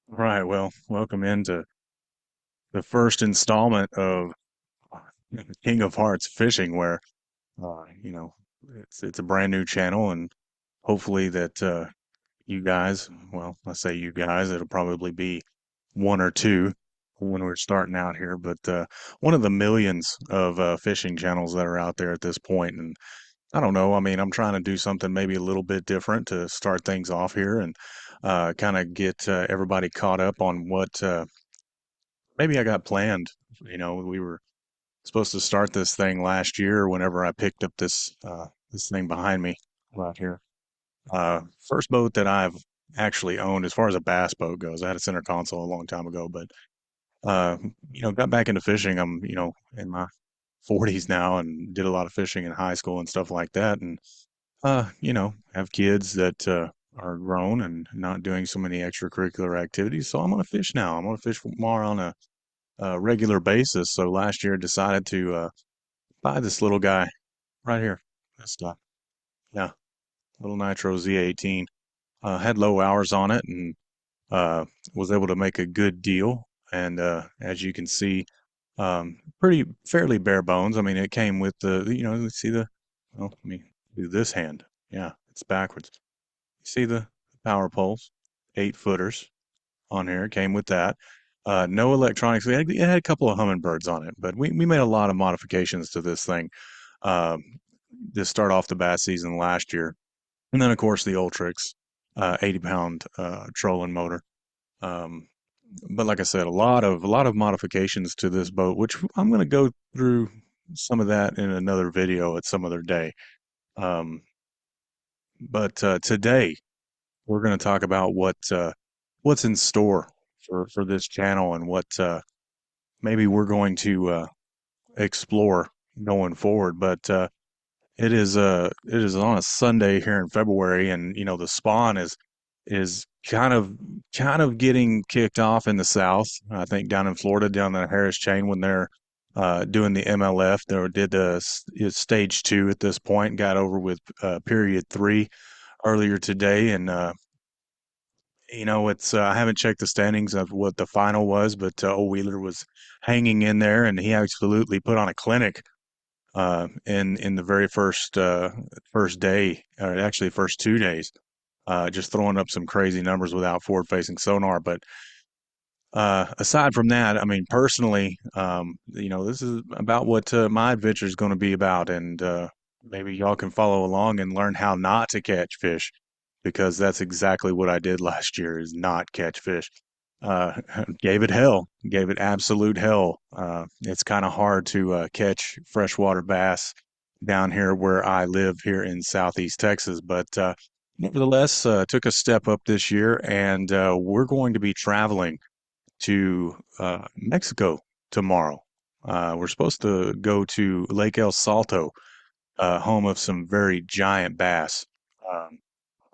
Right. Well, welcome into the first installment of King of Harts Fishing, where you know it's a brand new channel, and hopefully that you guys, well, I say you guys, it'll probably be one or two when we're starting out here, but one of the millions of fishing channels that are out there at this point, and I don't know. I mean, I'm trying to do something maybe a little bit different to start things off here and kind of get everybody caught up on what maybe I got planned. We were supposed to start this thing last year whenever I picked up this thing behind me right here. First boat that I've actually owned as far as a bass boat goes. I had a center console a long time ago, but uh, got back into fishing. I'm, in my 40s now and did a lot of fishing in high school and stuff like that. And have kids that are grown and not doing so many extracurricular activities. So I'm gonna fish now. I'm gonna fish more on a regular basis. So last year I decided to buy this little guy right here. This guy, yeah, little Nitro Z18. Had low hours on it and uh, was able to make a good deal. And as you can see, pretty fairly bare bones. I mean, it came with you see well, let me do this hand. Yeah, it's backwards. You see the power poles, 8 footers on here. It came with that. No electronics. It had a couple of hummingbirds on it, but we made a lot of modifications to this thing um, to start off the bass season last year. And then, of course, the Ultrix 80-pound trolling motor. Um, but like I said, a lot of modifications to this boat, which I'm going to go through some of that in another video at some other day. Um, but today we're going to talk about what's in store for this channel and what maybe we're going to explore going forward. But it is on a Sunday here in February, and the spawn is kind of getting kicked off in the South. I think down in Florida, down the Harris Chain, when they're doing the MLF, they did it's stage two at this point. Got over with period three earlier today, and it's I haven't checked the standings of what the final was, but old Wheeler was hanging in there, and he absolutely put on a clinic in the very first day, or actually first 2 days, just throwing up some crazy numbers without forward facing sonar. But aside from that, I mean, personally, this is about what my adventure is going to be about, and maybe y'all can follow along and learn how not to catch fish, because that's exactly what I did last year is not catch fish. Uh, gave it absolute hell. It's kind of hard to catch freshwater bass down here where I live here in Southeast Texas, but nevertheless, took a step up this year, and we're going to be traveling to Mexico tomorrow. We're supposed to go to Lake El Salto, home of some very giant bass. Um,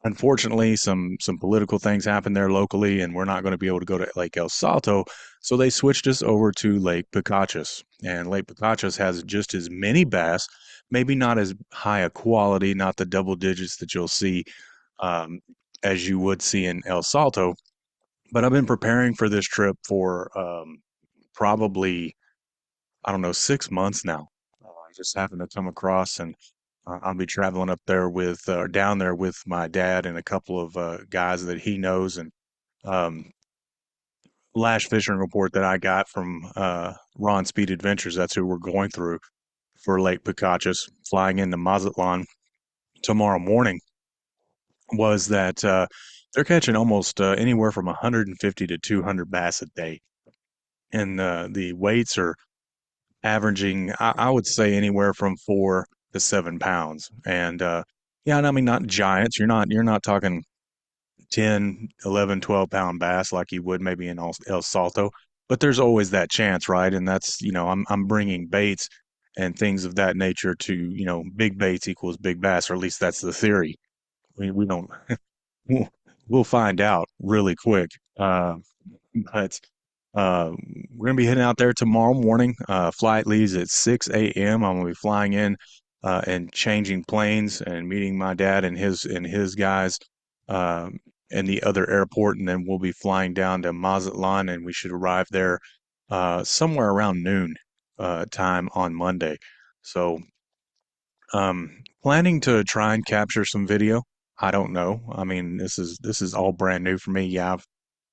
Unfortunately, some political things happened there locally, and we're not going to be able to go to Lake El Salto. So they switched us over to Lake Picachos, and Lake Picachos has just as many bass, maybe not as high a quality, not the double digits that you'll see um, as you would see in El Salto. But I've been preparing for this trip for probably, I don't know, 6 months now. I just happened to come across, and I'll be traveling up there down there with my dad and a couple of guys that he knows. And um, last fishing report that I got from Ron Speed Adventures, that's who we're going through for Lake Picachos, flying into Mazatlan tomorrow morning, was that they're catching almost anywhere from 150 to 200 bass a day. And the weights are averaging, I would say, anywhere from 4 to 7 pounds. And yeah, and I mean, not giants. You're not talking 10, 11, 12 pound bass like you would maybe in El Salto, but there's always that chance, right? And that's, I'm bringing baits and things of that nature to, big baits equals big bass, or at least that's the theory. We don't, we'll, we'll find out really quick. But we're gonna be heading out there tomorrow morning. Flight leaves at 6 a.m. I'm gonna be flying in and changing planes and meeting my dad and his guys, in the other airport, and then we'll be flying down to Mazatlan, and we should arrive there somewhere around noon time on Monday. So, planning to try and capture some video. I don't know. I mean, this is all brand new for me. Yeah,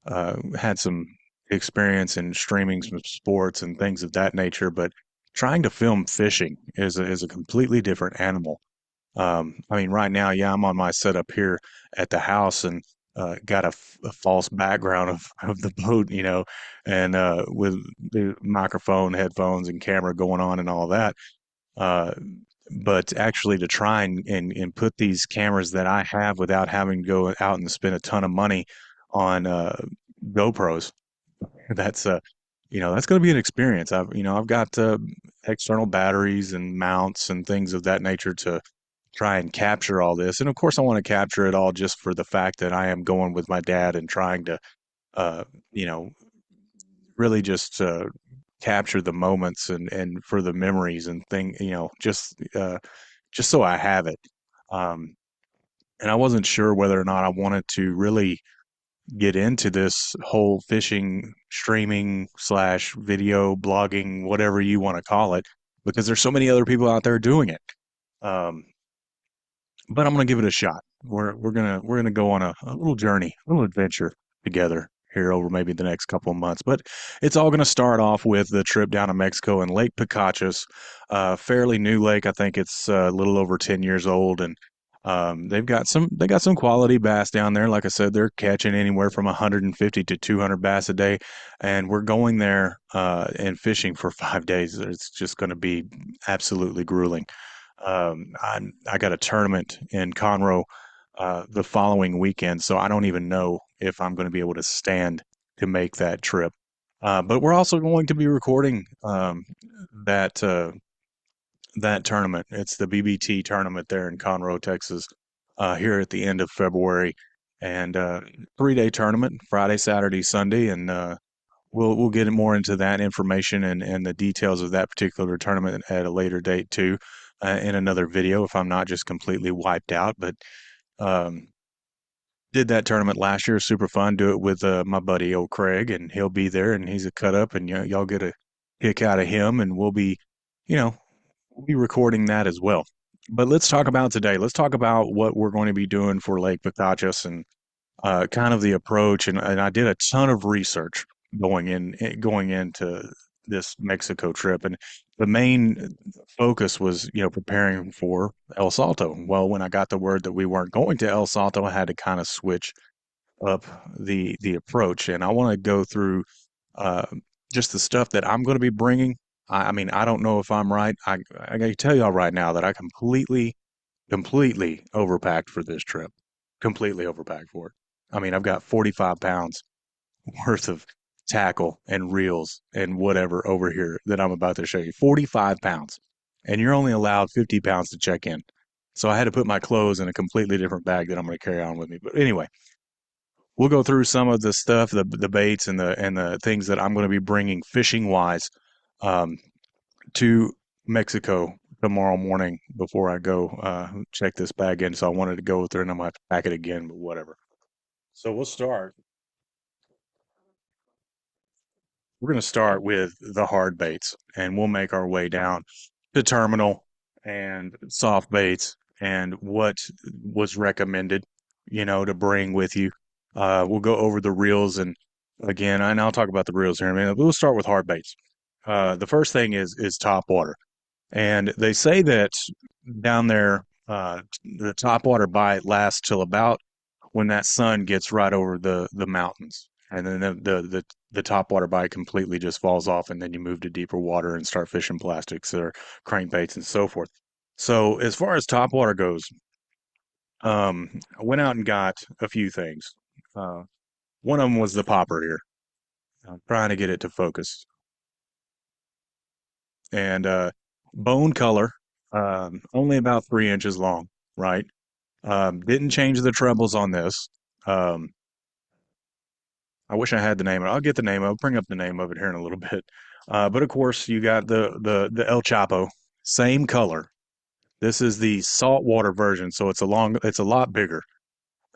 I've had some experience in streaming some sports and things of that nature, but trying to film fishing is a completely different animal. I mean, right now, yeah, I'm on my setup here at the house and got a false background of the boat, and with the microphone, headphones, and camera going on and all that. Uh, but actually, to try and put these cameras that I have without having to go out and spend a ton of money on GoPros, that's that's going to be an experience. I've got external batteries and mounts and things of that nature to try and capture all this. And of course, I want to capture it all just for the fact that I am going with my dad and trying to, uh, you know, really just capture the moments and for the memories and just so I have it. Um, and I wasn't sure whether or not I wanted to really get into this whole fishing, streaming slash video blogging, whatever you want to call it, because there's so many other people out there doing it. Um, but I'm gonna give it a shot. We're gonna go on a little journey, a little adventure together here over maybe the next couple of months. But it's all gonna start off with the trip down to Mexico and Lake Picachos, fairly new lake. I think it's a little over 10 years old, and they got some quality bass down there. Like I said, they're catching anywhere from 150 to 200 bass a day, and we're going there and fishing for 5 days. It's just going to be absolutely grueling. I got a tournament in Conroe the following weekend, so I don't even know if I'm going to be able to stand to make that trip. But we're also going to be recording that that tournament. It's the BBT tournament there in Conroe, Texas, here at the end of February, and 3 day tournament, Friday, Saturday, Sunday, and we'll get more into that information and the details of that particular tournament at a later date too, in another video if I'm not just completely wiped out. But um, did that tournament last year, super fun. Do it with my buddy old Craig, and he'll be there, and he's a cut up, and y'all get a kick out of him, and you know, we'll be recording that as well. But let's talk about today. Let's talk about what we're going to be doing for Lake Picachos and kind of the approach, and I did a ton of research going into this Mexico trip, and the main focus was preparing for El Salto. Well, when I got the word that we weren't going to El Salto, I had to kind of switch up the approach, and I want to go through uh, just the stuff that I'm going to be bringing. I mean, I don't know if I'm right. I got to tell y'all right now that I completely overpacked for this trip. Completely overpacked for it. I mean, I've got 45 pounds worth of tackle and reels and whatever over here that I'm about to show you. 45 pounds. And you're only allowed 50 pounds to check in. So I had to put my clothes in a completely different bag that I'm going to carry on with me. But anyway, we'll go through some of the stuff, the baits and the things that I'm going to be bringing fishing wise um, to Mexico tomorrow morning before I go check this bag in. So I wanted to go through and I'm gonna have to pack it again, but whatever. So we'll start. We're gonna start with the hard baits, and we'll make our way down to terminal and soft baits and what was recommended, to bring with you. We'll go over the reels and again, and I'll talk about the reels here in a minute. We'll start with hard baits. The first thing is top water. And they say that down there, the topwater bite lasts till about when that sun gets right over the mountains, and then the topwater bite completely just falls off, and then you move to deeper water and start fishing plastics or crankbaits and so forth. So as far as topwater goes, I went out and got a few things. Uh, one of them was the popper here. I'm trying to get it to focus, and bone color, only about 3 inches long, right? Didn't change the trebles on this. Um, I wish I had the name. I'll get the name. I'll bring up the name of it here in a little bit. But of course, you got the El Chapo, same color. This is the saltwater version, so it's a lot bigger.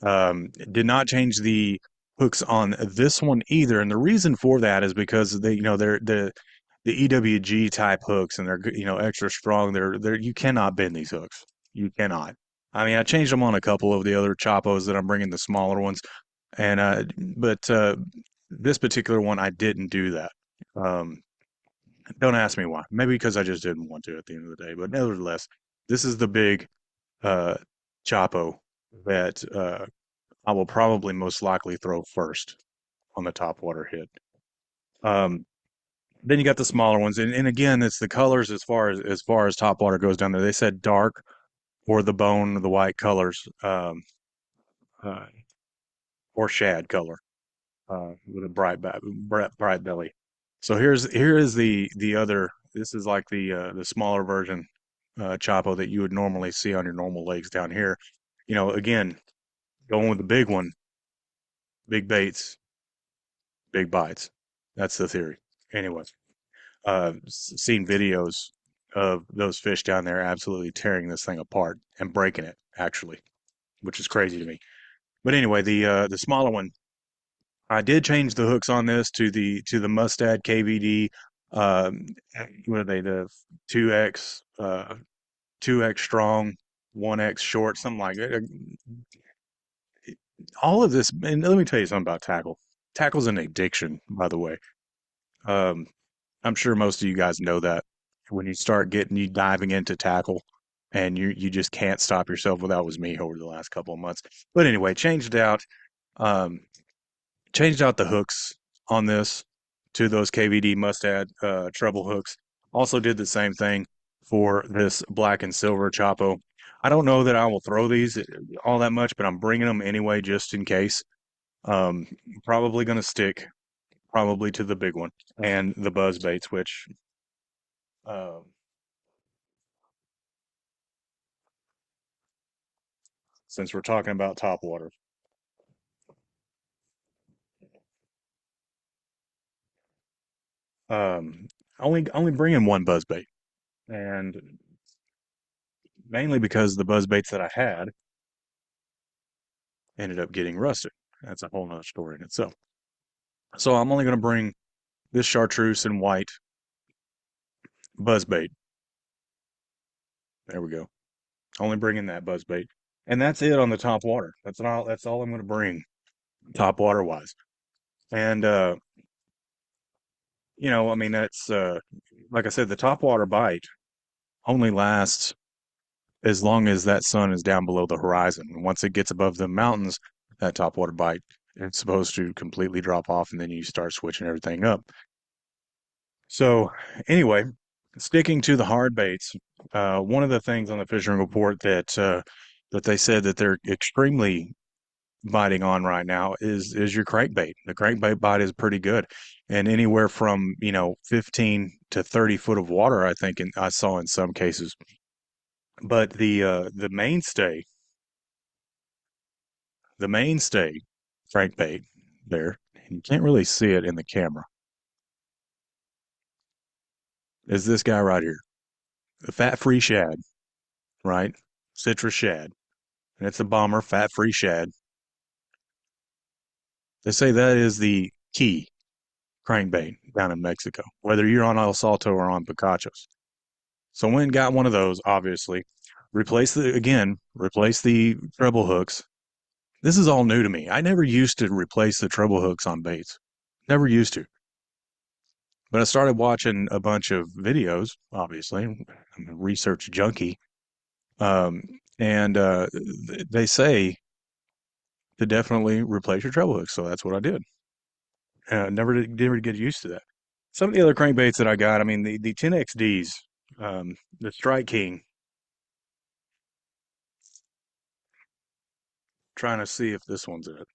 Did not change the hooks on this one either, and the reason for that is because they're the EWG type hooks, and they're extra strong. They're you cannot bend these hooks. You cannot. I mean, I changed them on a couple of the other Chapos that I'm bringing, the smaller ones, and but this particular one I didn't do that. Um, don't ask me why. Maybe because I just didn't want to at the end of the day. But nevertheless, this is the big uh, Chapo that I will probably most likely throw first on the top water hit. Um, then you got the smaller ones, and again, it's the colors as far as top water goes down there. They said dark or the bone, the white colors, uh, or shad color with a bright belly. So here is the other. This is like the smaller version Chapo that you would normally see on your normal lakes down here. Again, going with the big one, big baits, big bites. That's the theory. Anyway, seen videos of those fish down there absolutely tearing this thing apart and breaking it, actually, which is crazy to me. But anyway, the smaller one, I did change the hooks on this to the Mustad KVD. Um, what are they? The 2X 2X strong, 1X short, something like that. All of this, and let me tell you something about tackle. Tackle's an addiction, by the way. Um, I'm sure most of you guys know that when you start getting you diving into tackle and you just can't stop yourself. Well, that was me over the last couple of months. But anyway, um changed out the hooks on this to those KVD Mustad treble hooks. Also did the same thing for this black and silver Chapo. I don't know that I will throw these all that much, but I'm bringing them anyway just in case. Um, Probably going to stick probably to the big one and the buzz baits, which um, since we're talking about top water, um, only bringing one buzz bait, and mainly because the buzz baits that I had ended up getting rusted. That's a whole nother story in itself. So I'm only going to bring this chartreuse and white buzz bait. There we go. Only bringing that buzz bait, and that's it on the top water. That's all I'm going to bring top water wise. And I mean that's like I said, the top water bite only lasts as long as that sun is down below the horizon. And once it gets above the mountains, that top water bite it's supposed to completely drop off, and then you start switching everything up. So anyway, sticking to the hard baits, one of the things on the fishing report that they said that they're extremely biting on right now is your crankbait. The crankbait bite is pretty good, and anywhere from 15 to 30 foot of water, I think, I saw in some cases. But the mainstay crankbait there, and you can't really see it in the camera, is this guy right here, the fat-free shad, right? Citrus shad, and it's a bomber fat-free shad. They say that is the key crankbait down in Mexico, whether you're on El Salto or on Picachos. So I went and got one of those, obviously. Replace the treble hooks. This is all new to me. I never used to replace the treble hooks on baits. Never used to. But I started watching a bunch of videos, obviously. I'm a research junkie. Um, and they say to definitely replace your treble hooks. So that's what I did. Never get used to that. Some of the other crankbaits that I got, I mean, the 10XDs, the Strike King, trying to see if this one's it.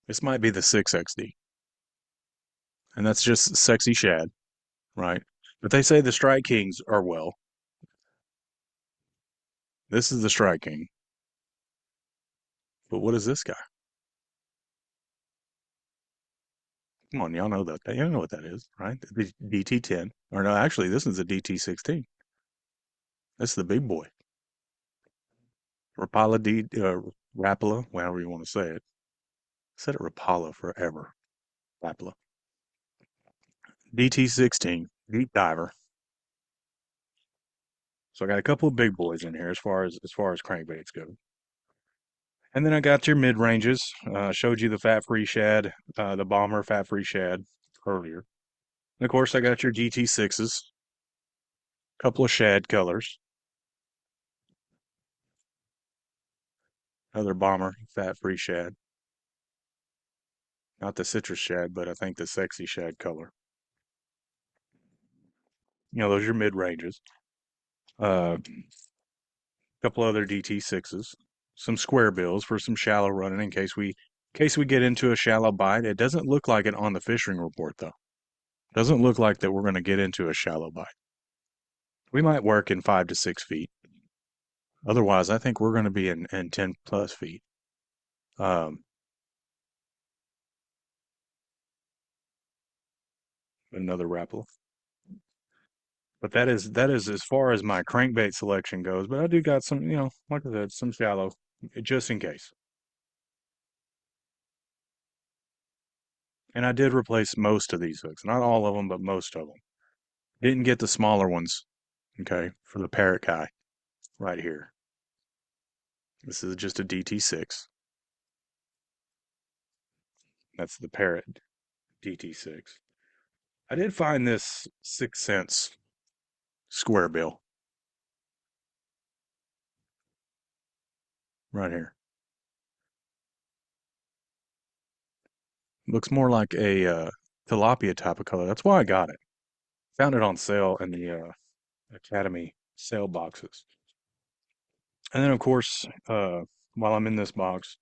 This might be the 6XD, and that's just sexy shad, right? But they say the Strike Kings are well. This is the Strike King. But what is this guy? Come on, y'all know that. You know what that is, right? The DT10. Or no, actually, this is a DT16. This is the big boy. Rapala Rapala, however you want to say it. I said it Rapala forever. Rapala. DT16, deep diver. So I got a couple of big boys in here as far as crankbaits go. And then I got your mid ranges. Showed you the fat free shad, the bomber fat free shad earlier. And of course, I got your GT6s, couple of shad colors, another bomber fat free shad. Not the citrus shad, but I think the sexy shad color. Those are your mid ranges. A couple other DT6s, some square bills for some shallow running in case we get into a shallow bite. It doesn't look like it on the fishing report though. Doesn't look like that we're going to get into a shallow bite. We might work in 5 to 6 feet. Otherwise, I think we're going to be in 10 plus feet. Um, Another Rapala. But that is as far as my crankbait selection goes. But I do got some, like I said, some shallow, just in case. And I did replace most of these hooks, not all of them, but most of them. Didn't get the smaller ones, okay, for the parrot guy right here. This is just a DT6. That's the parrot DT6. I did find this 6 cents square bill right here. Looks more like a tilapia type of color. That's why I got it. Found it on sale in the Academy sale boxes. And then, of course, while I'm in this box,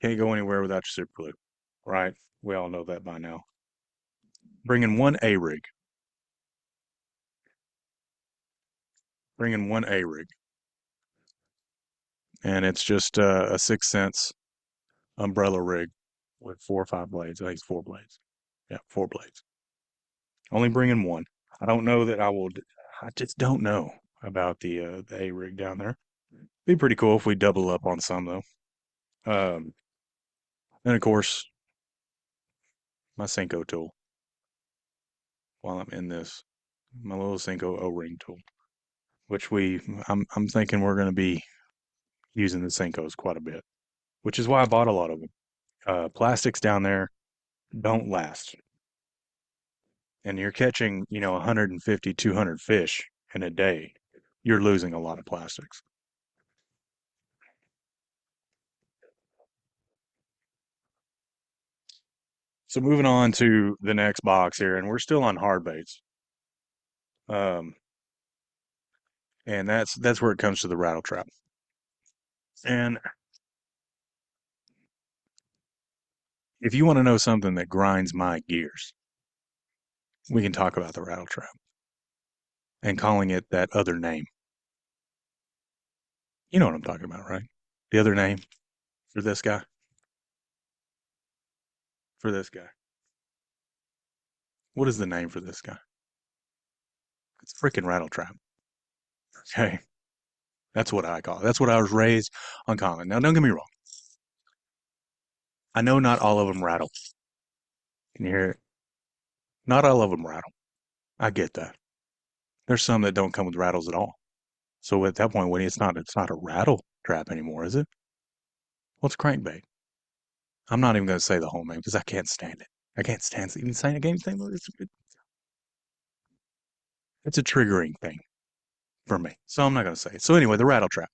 can't go anywhere without your super glue, right? We all know that by now. Bringing one A rig. Bringing one A rig. And it's just a 6 cents umbrella rig with 4 or 5 blades. I think it's 4 blades. Yeah, 4 blades. Only bringing one. I don't know that I will. I just don't know about the A rig down there. Be pretty cool if we double up on some though. And of course, my Senko tool. While I'm in this, my little Senko O-ring tool, which I'm thinking we're going to be using the Senkos quite a bit, which is why I bought a lot of them. Plastics down there don't last, and you're catching 150, 200 fish in a day. You're losing a lot of plastics. So moving on to the next box here, and we're still on hard baits. Um, and that's where it comes to the rattle trap. And if you want to know something that grinds my gears, we can talk about the rattle trap and calling it that other name. You know what I'm talking about, right? The other name for this guy, for this guy. What is the name for this guy? It's freaking rattle trap. Okay. That's what I call it. That's what I was raised on calling. Now, don't get me wrong. I know not all of them rattle. Can you hear it? Not all of them rattle. I get that. There's some that don't come with rattles at all. So at that point, when it's not a rattle trap anymore, is it? Well, it's crankbait. I'm not even going to say the whole name because I can't stand it. I can't stand even saying a game thing. It's a triggering thing for me. So I'm not going to say it. So anyway, the rattle trap.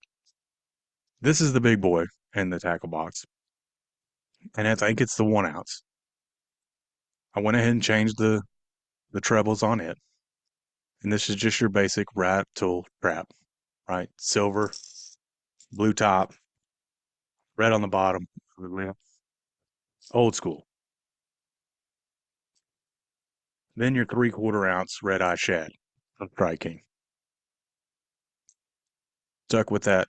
This is the big boy in the tackle box. And I think it's the 1 ounce. I went ahead and changed the trebles on it. And this is just your basic rattle trap, right? Silver, blue top, red on the bottom, old school. Then your 3/4 ounce red eye shad from Tri King. Stuck with that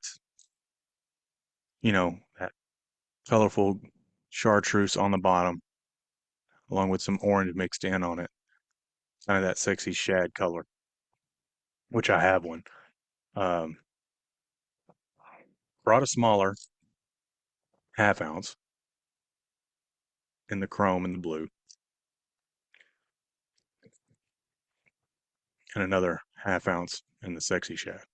colorful chartreuse on the bottom, along with some orange mixed in on it. Kind of that sexy shad color, which I have one. Um, Brought a smaller 1/2 ounce in the chrome and the blue, and another 1/2 ounce in the sexy shad.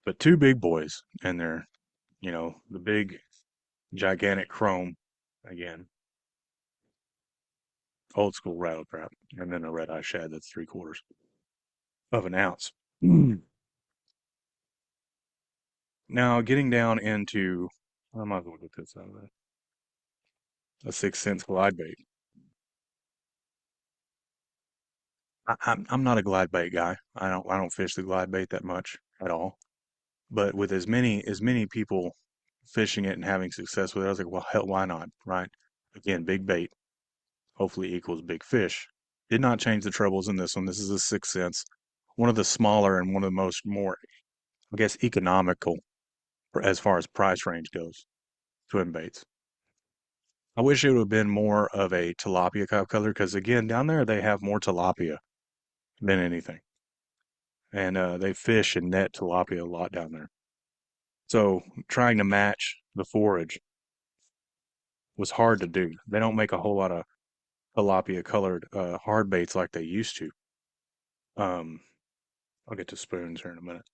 But two big boys, and they're, the big, gigantic chrome again, old school rattle trap, and then a red eye shad that's 3/4 of an ounce. Mm. Now, getting down into, I might as well get this out of there, a 6 cents glide bait. I'm not a glide bait guy. I don't fish the glide bait that much at all. But with as many people fishing it and having success with it, I was like, well, hell, why not? Right? Again, big bait hopefully equals big fish. Did not change the trebles in this one. This is a 6 cents, one of the smaller and one of the more, I guess, economical as far as price range goes. Twin baits. I wish it would have been more of a tilapia type color because again, down there they have more tilapia than anything, and they fish and net tilapia a lot down there. So trying to match the forage was hard to do. They don't make a whole lot of tilapia colored hard baits like they used to. Um, I'll get to spoons here in a minute.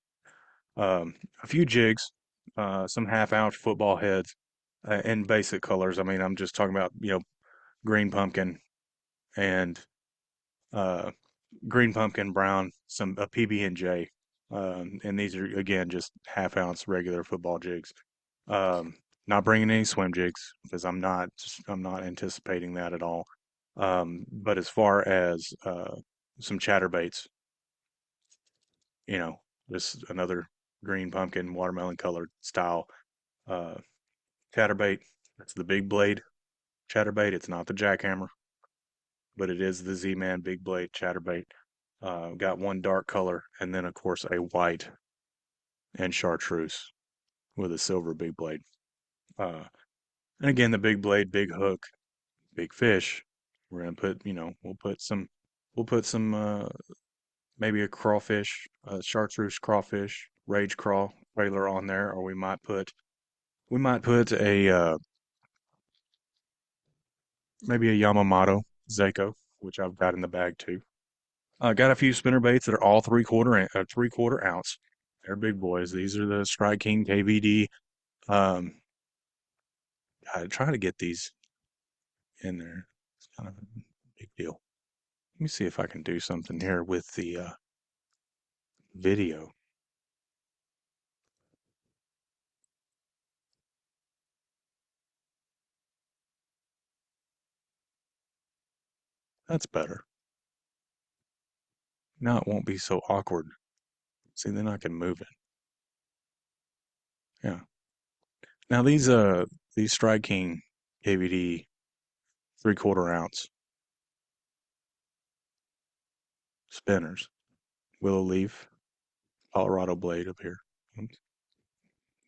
A few jigs, some 1/2 ounce football heads, in basic colors. I mean, I'm just talking about green pumpkin and uh, green pumpkin brown, some a PB and J, and these are again just 1/2 ounce regular football jigs. Um, Not bringing any swim jigs because I'm not anticipating that at all. But as far as some chatterbaits, you know, just another green pumpkin watermelon colored style uh, chatterbait. It's the big blade chatterbait. It's not the jackhammer, but it is the Z-Man big blade chatterbait. Got one dark color and then of course a white and chartreuse with a silver big blade. Uh, and again, the big blade, big hook, big fish. We're gonna put, we'll put some maybe a crawfish, a chartreuse crawfish, rage craw trailer on there, or we might put a maybe a Yamamoto Seiko, which I've got in the bag too. Got a few spinner baits that are all 3/4 ounce. They're big boys. These are the Strike King KVD. Um, I try to get these in there. It's kind of a big deal. Let me see if I can do something here with the video. That's better. Now it won't be so awkward. See, then I can move it. Yeah. Now these Strike King KVD 3/4 ounce spinners, willow leaf, Colorado blade up here.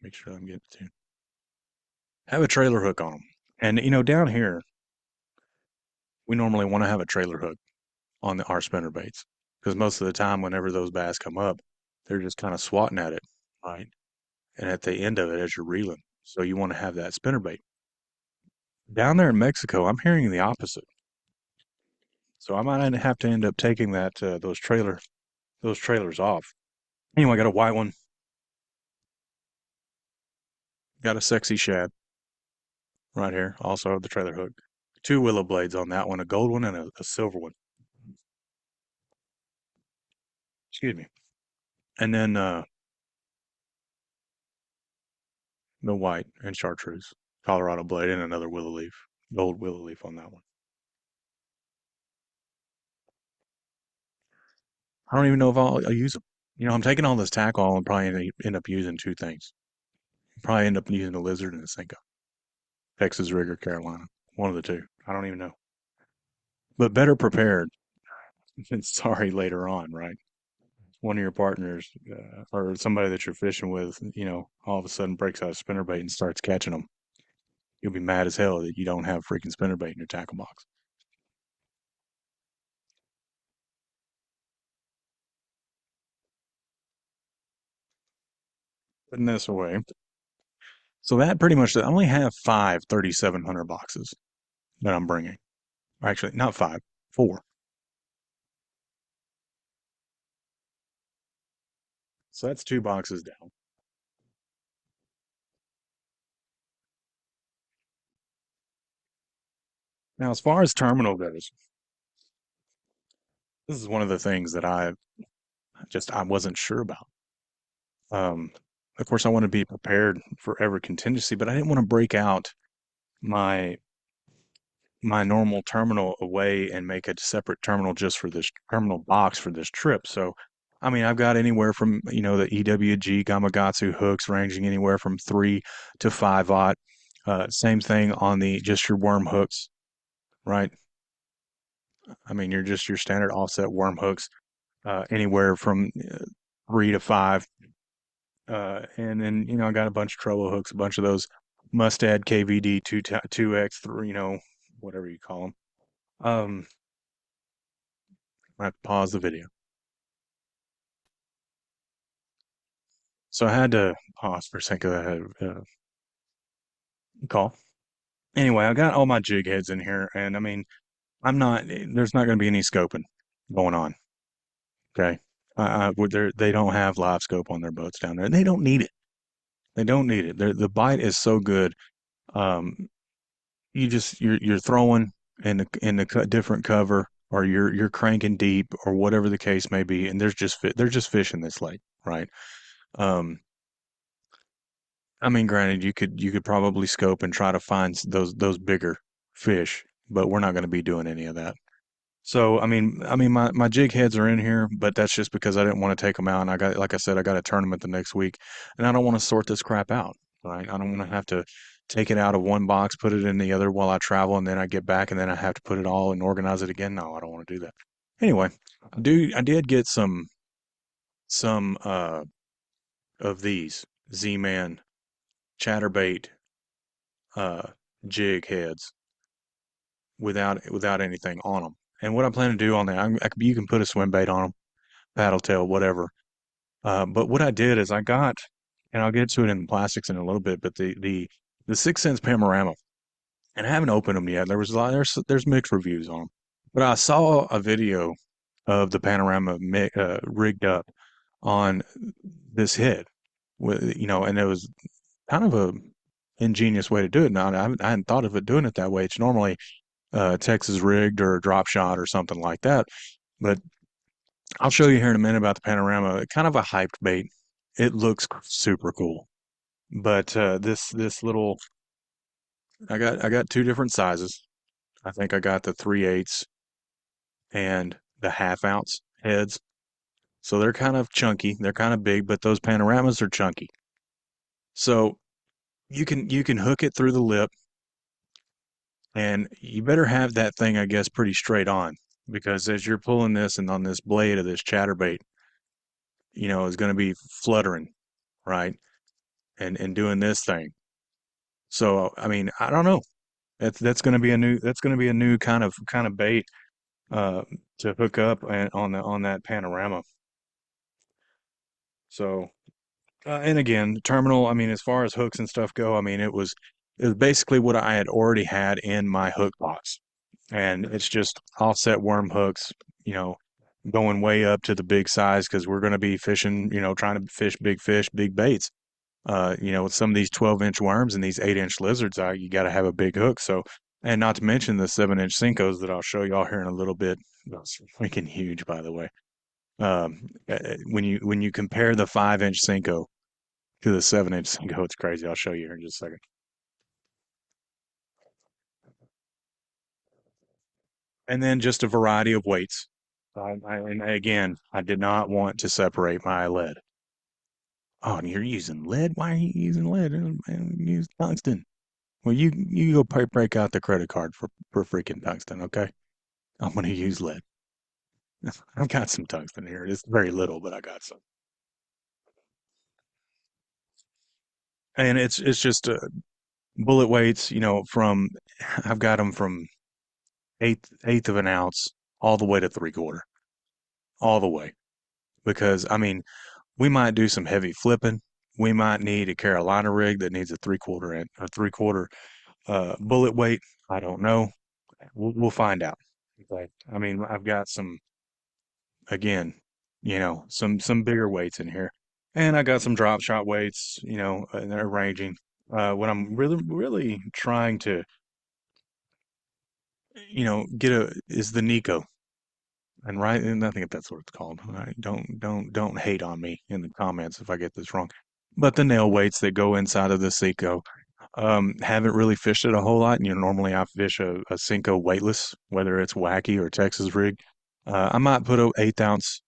Make sure I'm getting to. Have a trailer hook on them. And down here, we normally want to have a trailer hook on our spinner baits because most of the time, whenever those bass come up, they're just kind of swatting at it, right? And at the end of it, as you're reeling, so you want to have that spinner bait. Down there in Mexico, I'm hearing the opposite. So I might have to end up taking that those trailers off. Anyway, I got a white one, got a sexy shad right here. Also have the trailer hook. Two willow blades on that one, a gold one and a silver one. Excuse me. And then the white and chartreuse, Colorado blade, and another willow leaf, gold willow leaf on that one. I don't even know if I'll use them. I'm taking all this tackle and probably end up using two things. Probably end up using a lizard and a Senko, Texas rig or Carolina, one of the two. I don't even know. But better prepared than sorry later on, right? One of your partners or somebody that you're fishing with, all of a sudden breaks out a spinnerbait and starts catching them. You'll be mad as hell that you don't have freaking spinnerbait in your tackle box. putting this away. So that pretty much, I only have five 3,700 boxes that I'm bringing. Actually, not five, four. So that's two boxes down. Now, as far as terminal goes, this is one of the things that I wasn't sure about. Um, of course, I want to be prepared for every contingency, but I didn't want to break out my my normal terminal away and make a separate terminal just for this terminal box for this trip. So, I mean, I've got anywhere from, the EWG Gamakatsu hooks ranging anywhere from 3 to 5 aught. Same thing on the just your worm hooks, right? I mean, you're just your standard offset worm hooks, anywhere from 3 to 5. And then, I got a bunch of treble hooks, a bunch of those Mustad KVD 2X, 3, whatever you call them. I have to pause the video. So I had to pause for a second. I had a call. Anyway, I got all my jig heads in here, and I mean, there's not going to be any scoping going on. Okay. They don't have live scope on their boats down there, and they don't need it. They don't need it. The bite is so good. Um, you're throwing in the different cover, or you're cranking deep, or whatever the case may be, and they're just fish in this lake, right? Um, I mean, granted, you could probably scope and try to find those bigger fish, but we're not going to be doing any of that. So, I mean, my jig heads are in here, but that's just because I didn't want to take them out. And like I said, I got a tournament the next week, and I don't want to sort this crap out, right? I don't want to have to take it out of one box, put it in the other while I travel, and then I get back, and then I have to put it all and organize it again. No, I don't want to do that. Anyway, I did get some of these Z-Man chatterbait uh jig heads without anything on them. And what I plan to do on that, you can put a swim bait on them, paddle tail, whatever. But what I did is and I'll get to it in the plastics in a little bit, but the 6 cents panorama, and I haven't opened them yet. There's mixed reviews on them, but I saw a video of the panorama rigged up on this head with, and it was kind of a ingenious way to do it. Now I hadn't thought of it doing it that way. It's normally Texas rigged or a drop shot or something like that. But I'll show you here in a minute about the panorama. Kind of a hyped bait. It looks super cool. But this little, I got two different sizes. I think I got the 3/8 and the half-ounce heads. So they're kind of chunky. They're kind of big, but those panoramas are chunky. So you can hook it through the lip, and you better have that thing, I guess, pretty straight on, because as you're pulling this and on this blade of this chatterbait, is going to be fluttering, right? And doing this thing. So I mean, I don't know. That's going to be a new kind of bait uh to hook up on that panorama. So and again, terminal, I mean, as far as hooks and stuff go, I mean, it was basically what I had already had in my hook box. And it's just offset worm hooks, you know, going way up to the big size because we're going to be fishing, trying to fish, big baits. With some of these 12-inch worms and these 8-inch lizards, you got to have a big hook. So, and not to mention the 7-inch Cincos that I'll show y'all here in a little bit. Those are freaking huge, by the way. When you compare the 5-inch Cinco to the 7-inch Cinco, it's crazy. I'll show you here in just a second. And then just a variety of weights. And again, I did not want to separate my lead. Oh, and you're using lead? Why are you using lead? Man, use tungsten. Well, you go break out the credit card for freaking tungsten, okay? I'm gonna use lead. I've got some tungsten here. It's very little, but I got some. And it's just bullet weights. From I've got them from eighth of an ounce all the way to 3/4, all the way. Because I mean, we might do some heavy flipping We might need a Carolina rig that needs a three quarter bullet weight. I don't know. We'll find out. Okay. I mean, I've got some again, some bigger weights in here, and I got some drop shot weights, and they're ranging. What I'm really trying to, get a is the Nico, and I think that's what it's called. Right? Don't hate on me in the comments if I get this wrong. But the nail weights that go inside of the Seiko, haven't really fished it a whole lot. Normally I fish a Senko weightless, whether it's wacky or Texas rig. I might put a 1/8 ounce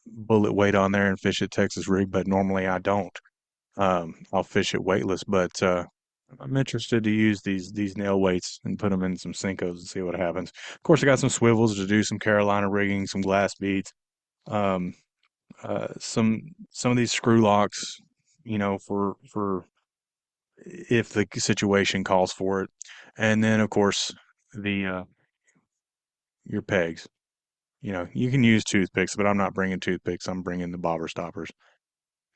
bullet weight on there and fish it Texas rig, but normally I don't. I'll fish it weightless, but I'm interested to use these nail weights and put them in some Senkos and see what happens. Of course, I got some swivels to do some Carolina rigging, some glass beads, um, some of these screw locks, for if the situation calls for it. And then, of course, the your pegs. You can use toothpicks, but I'm not bringing toothpicks. I'm bringing the bobber stoppers.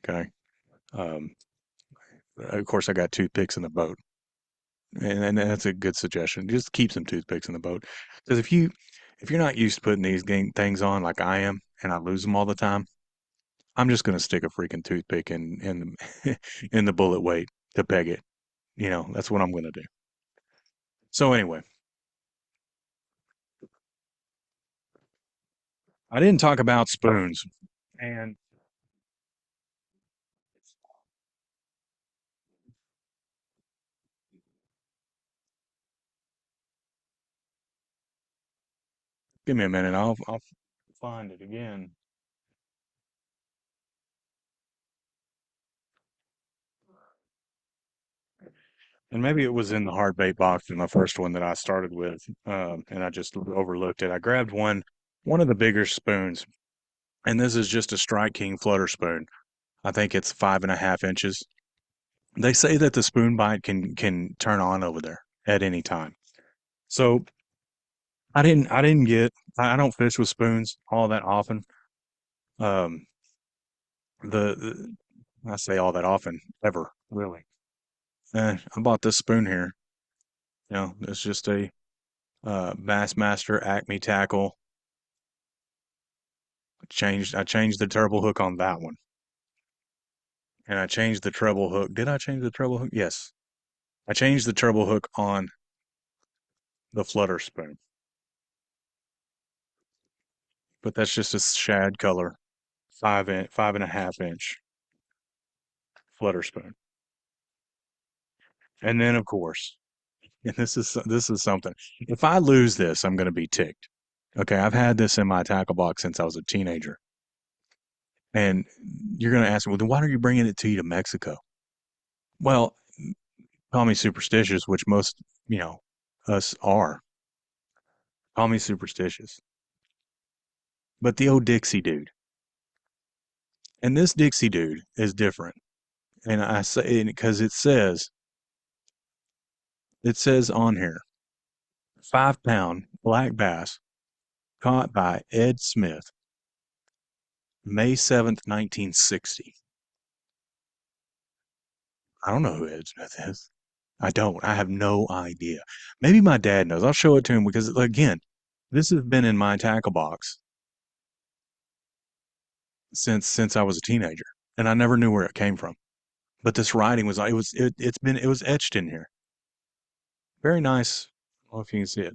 Okay. Um, of course, I got toothpicks in the boat, and that's a good suggestion. Just keep some toothpicks in the boat, because if you're not used to putting these things on like I am, and I lose them all the time, I'm just gonna stick a freaking toothpick in the in the bullet weight to peg it. That's what I'm gonna do. So anyway, I didn't talk about spoons. And give me a minute. I'll find it again. And maybe it was in the hard bait box in the first one that I started with, and I just overlooked it. I grabbed one of the bigger spoons, and this is just a Strike King flutter spoon. I think it's 5.5 inches. They say that the spoon bite can turn on over there at any time. So I don't fish with spoons all that often. Um, the I say all that often, ever really. I bought this spoon here. It's just a Bassmaster Acme tackle. I changed the treble hook on that one, and I changed the treble hook. Did I change the treble hook? Yes, I changed the treble hook on the flutter spoon, but that's just a shad color 5.5 inch flutter spoon. And then of course, and this is something. If I lose this, I'm going to be ticked. Okay, I've had this in my tackle box since I was a teenager, and you're going to ask me, well, then why are you bringing it to Mexico? Well, call me superstitious, which most, you know, us are. Call me superstitious. But the old Dixie dude, and this Dixie dude is different. And I say because it says on here, 5 pound black bass caught by Ed Smith, May 7th, 1960. I don't know who Ed Smith is. I don't. I have no idea. Maybe my dad knows. I'll show it to him because again, this has been in my tackle box since I was a teenager, and I never knew where it came from. But this writing was etched in here. Very nice. I don't know if you can see it.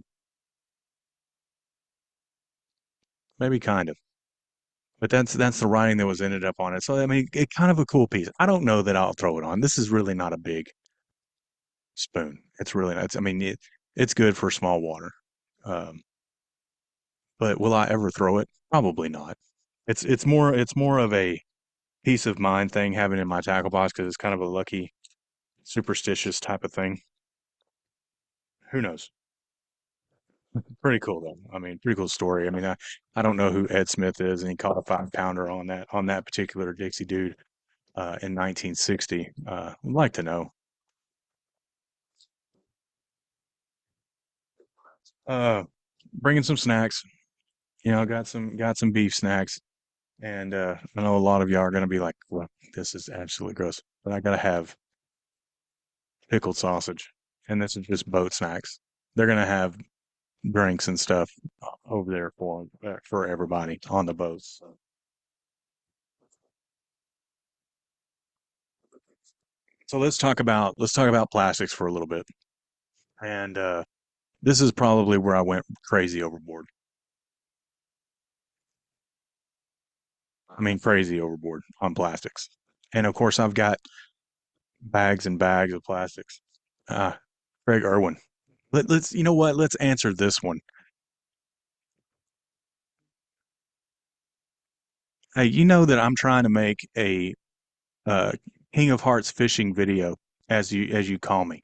Maybe kind of. But that's the writing that was ended up on it. So I mean, it kind of a cool piece. I don't know that I'll throw it on. This is really not a big spoon. It's really not. I mean, it's good for small water. Um, but will I ever throw it? Probably not. It's more of a peace of mind thing having it in my tackle box because it's kind of a lucky, superstitious type of thing. Who knows? Pretty cool though. I mean, pretty cool story. I mean, I don't know who Ed Smith is, and he caught a 5 pounder on that particular Dixie dude in 1960. I'd like to know. Uh, Bringing some snacks. Got some beef snacks. And I know a lot of y'all are going to be like, well, this is absolutely gross, but I got to have pickled sausage. And this is just boat snacks. They're going to have drinks and stuff over there for everybody on the boats. So let's talk about plastics for a little bit. And this is probably where I went crazy overboard. I mean, crazy overboard on plastics. And of course, I've got bags and bags of plastics. Craig Irwin. Let's, you know what? Let's answer this one. Hey, you know that I'm trying to make a uh, King of Harts fishing video, as you call me.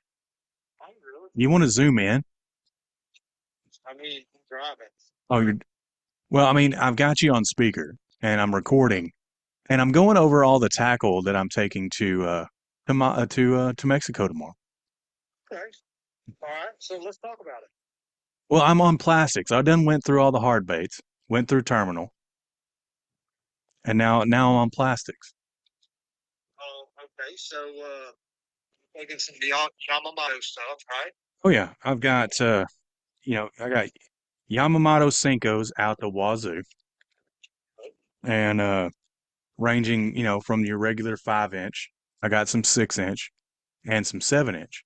You want to zoom in? Oh, you're well. I mean, I've got you on speaker, and I'm recording, and I'm going over all the tackle that I'm taking to Mexico tomorrow. Well, I'm on plastics. I done went through all the hard baits, went through terminal, and now I'm on plastics. Oh yeah, I've got I got Yamamoto Senkos out the wazoo, and ranging from your regular 5 inch. I got some 6 inch and some 7 inch.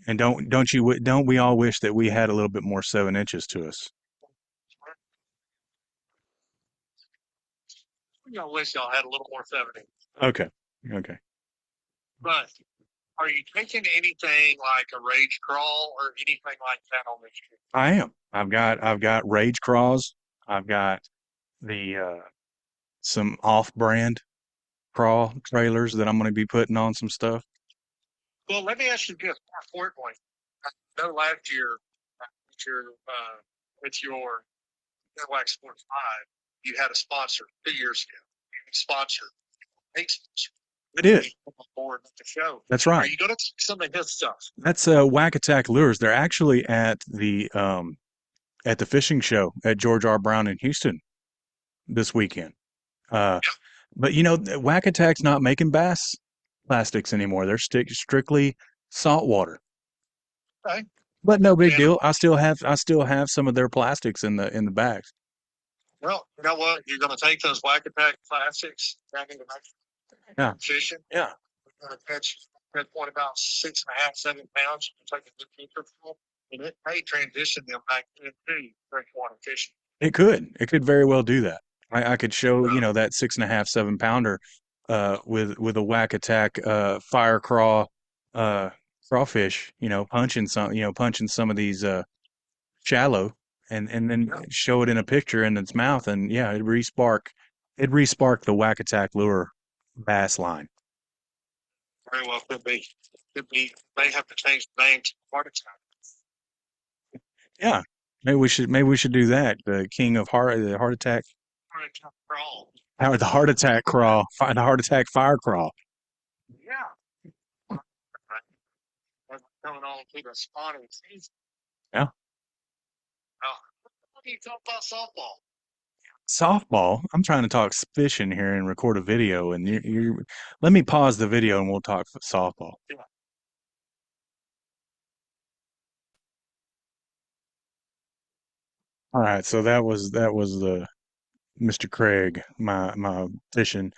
And don't we all wish that we had a little bit more 7 inches to us? Okay, okay. I am. I've got Rage Craws. I've got the some off-brand crawl trailers that I'm going to be putting on some stuff. I did. That's right. That's Whack Attack Lures. They're actually at the fishing show at George R. Brown in Houston this weekend. Uh, but Whack Attack's not making bass plastics anymore. They're strictly saltwater. But no big deal. I still have some of their plastics in the bags. Yeah. Yeah. It could very well do that. I could show, that 6.5, 7 pounder with a Whack Attack fire craw uh crawfish, punching some of these shallow and then show it in a picture in its mouth, and yeah, it'd re-spark the Whack Attack lure bass line. Yeah. Maybe we should do that. The King of Heart Attack, or the Heart Attack crawl, the Heart Attack fire crawl. Yeah. Softball. I'm trying to talk fishing here and record a video, and you let me pause the video and we'll talk softball. All right, so that was the Mr. Craig, my fishing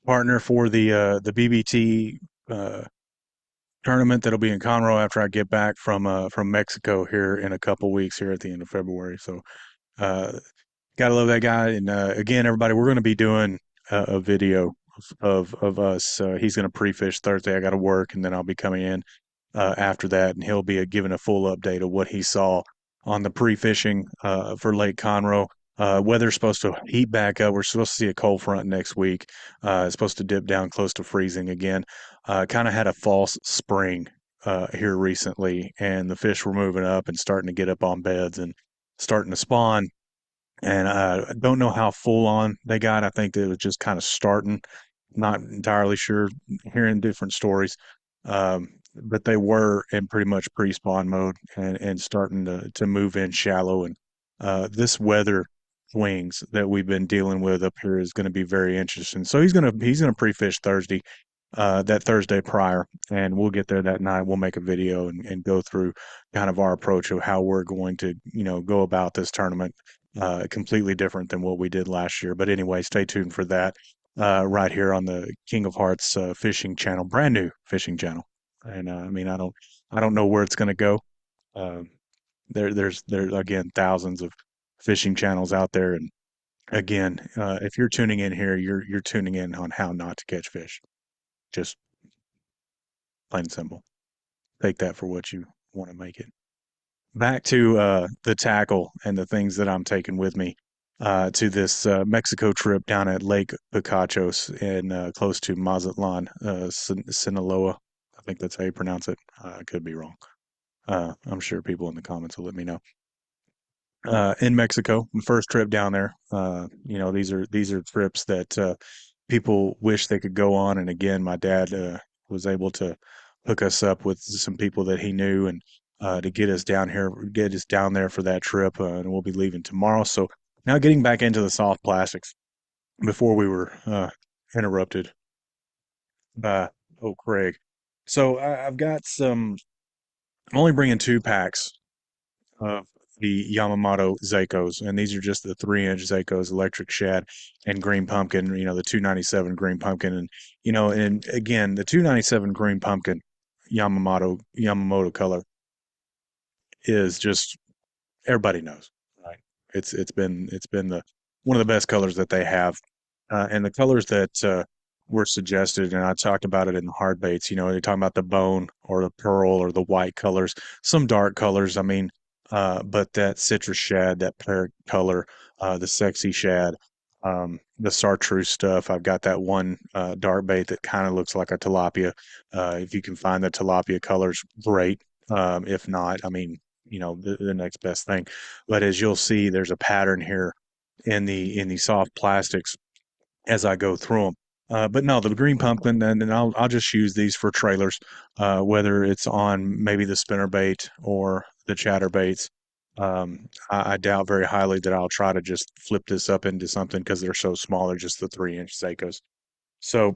partner for the BBT uh, tournament that'll be in Conroe after I get back from Mexico here in a couple weeks here at the end of February. So uh, gotta love that guy. And again, everybody, we're going to be doing a video of us. He's going to pre-fish Thursday. I got to work, and then I'll be coming in after that, and he'll be giving a full update of what he saw on the pre-fishing for Lake Conroe. Weather's supposed to heat back up. We're supposed to see a cold front next week. It's supposed to dip down close to freezing again. Kind of had a false spring here recently, and the fish were moving up and starting to get up on beds and starting to spawn, and I don't know how full on they got. I think that it was just kind of starting. Not entirely sure. Hearing different stories, but they were in pretty much pre-spawn mode and starting to move in shallow. And this weather swings that we've been dealing with up here is going to be very interesting. So he's gonna pre-fish Thursday, that Thursday prior, and we'll get there that night. We'll make a video and go through kind of our approach of how we're going to, go about this tournament. Completely different than what we did last year. But anyway, stay tuned for that. Right here on the King of Hearts fishing channel, brand new fishing channel. And I mean, I don't know where it's going to go. Um, there again thousands of fishing channels out there, and again, if you're tuning in here, you're tuning in on how not to catch fish. Just plain and simple. Take that for what you want to make it. Back to the tackle and the things that I'm taking with me to this Mexico trip down at Lake Picachos in close to Mazatlan, Sinaloa. I think that's how you pronounce it. I could be wrong. I'm sure people in the comments will let me know. In Mexico, first trip down there. These are trips that people wish they could go on. And again, my dad was able to hook us up with some people that he knew and to get us down there for that trip. And we'll be leaving tomorrow. So now getting back into the soft plastics before we were interrupted by Craig. So I've got some. I'm only bringing 2 packs of the Yamamoto Zakos, and these are just the 3-inch Zakos, electric shad and green pumpkin. The 297 green pumpkin, and again the 297 green pumpkin Yamamoto color is just everybody knows, right? It's been the one of the best colors that they have, and the colors that were suggested, and I talked about it in the hard baits. They're talking about the bone or the pearl or the white colors, some dark colors. I mean, but that citrus shad, that pear color, the sexy shad, the chartreuse stuff. I've got that one dark bait that kind of looks like a tilapia. If you can find the tilapia colors, great. If not, I mean, the next best thing. But as you'll see, there's a pattern here in the soft plastics as I go through them. But no, the green pumpkin, and I'll just use these for trailers, whether it's on maybe the spinner bait or the chatter baits. I doubt very highly that I'll try to just flip this up into something because they're so small. They're just the 3-inch Seikos. So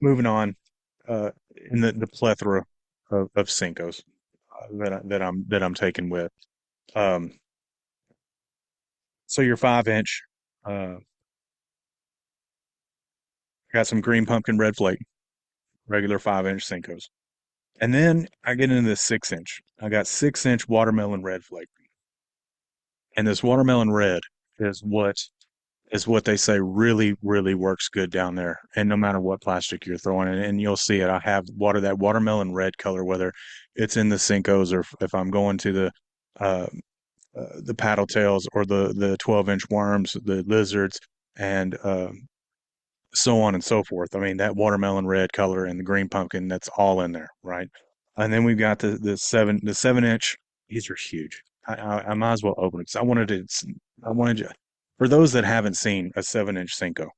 moving on, in the plethora of Senkos that I'm taking with. Um, so your 5-inch, uh, got some green pumpkin red flake, regular 5-inch Senkos. And then I get into the 6-inch. I got 6-inch watermelon red flake. And this watermelon red is what they say really, really works good down there. And no matter what plastic you're throwing in, and you'll see it. I have that watermelon red color, whether it's in the Cincos or if I'm going to uh, the paddle tails or the 12-inch worms, the lizards, and so on and so forth. I mean, that watermelon red color and the green pumpkin, that's all in there, right? And then we've got the 7-inch. These are huge. I might as well open it. 'Cause I wanted you, for those that haven't seen a 7-inch Cinco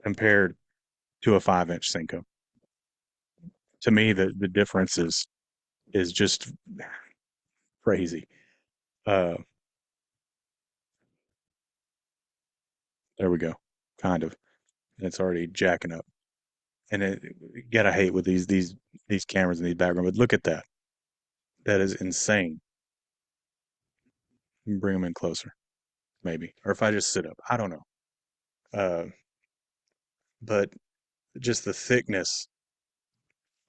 compared to a 5-inch Cinco, to me the difference is just crazy. Uh, there we go. Kind of. It's already jacking up. And you gotta hate with these cameras and these background, but look at that. That is insane. Bring them in closer, maybe, or if I just sit up, I don't know. Uh, but just the thickness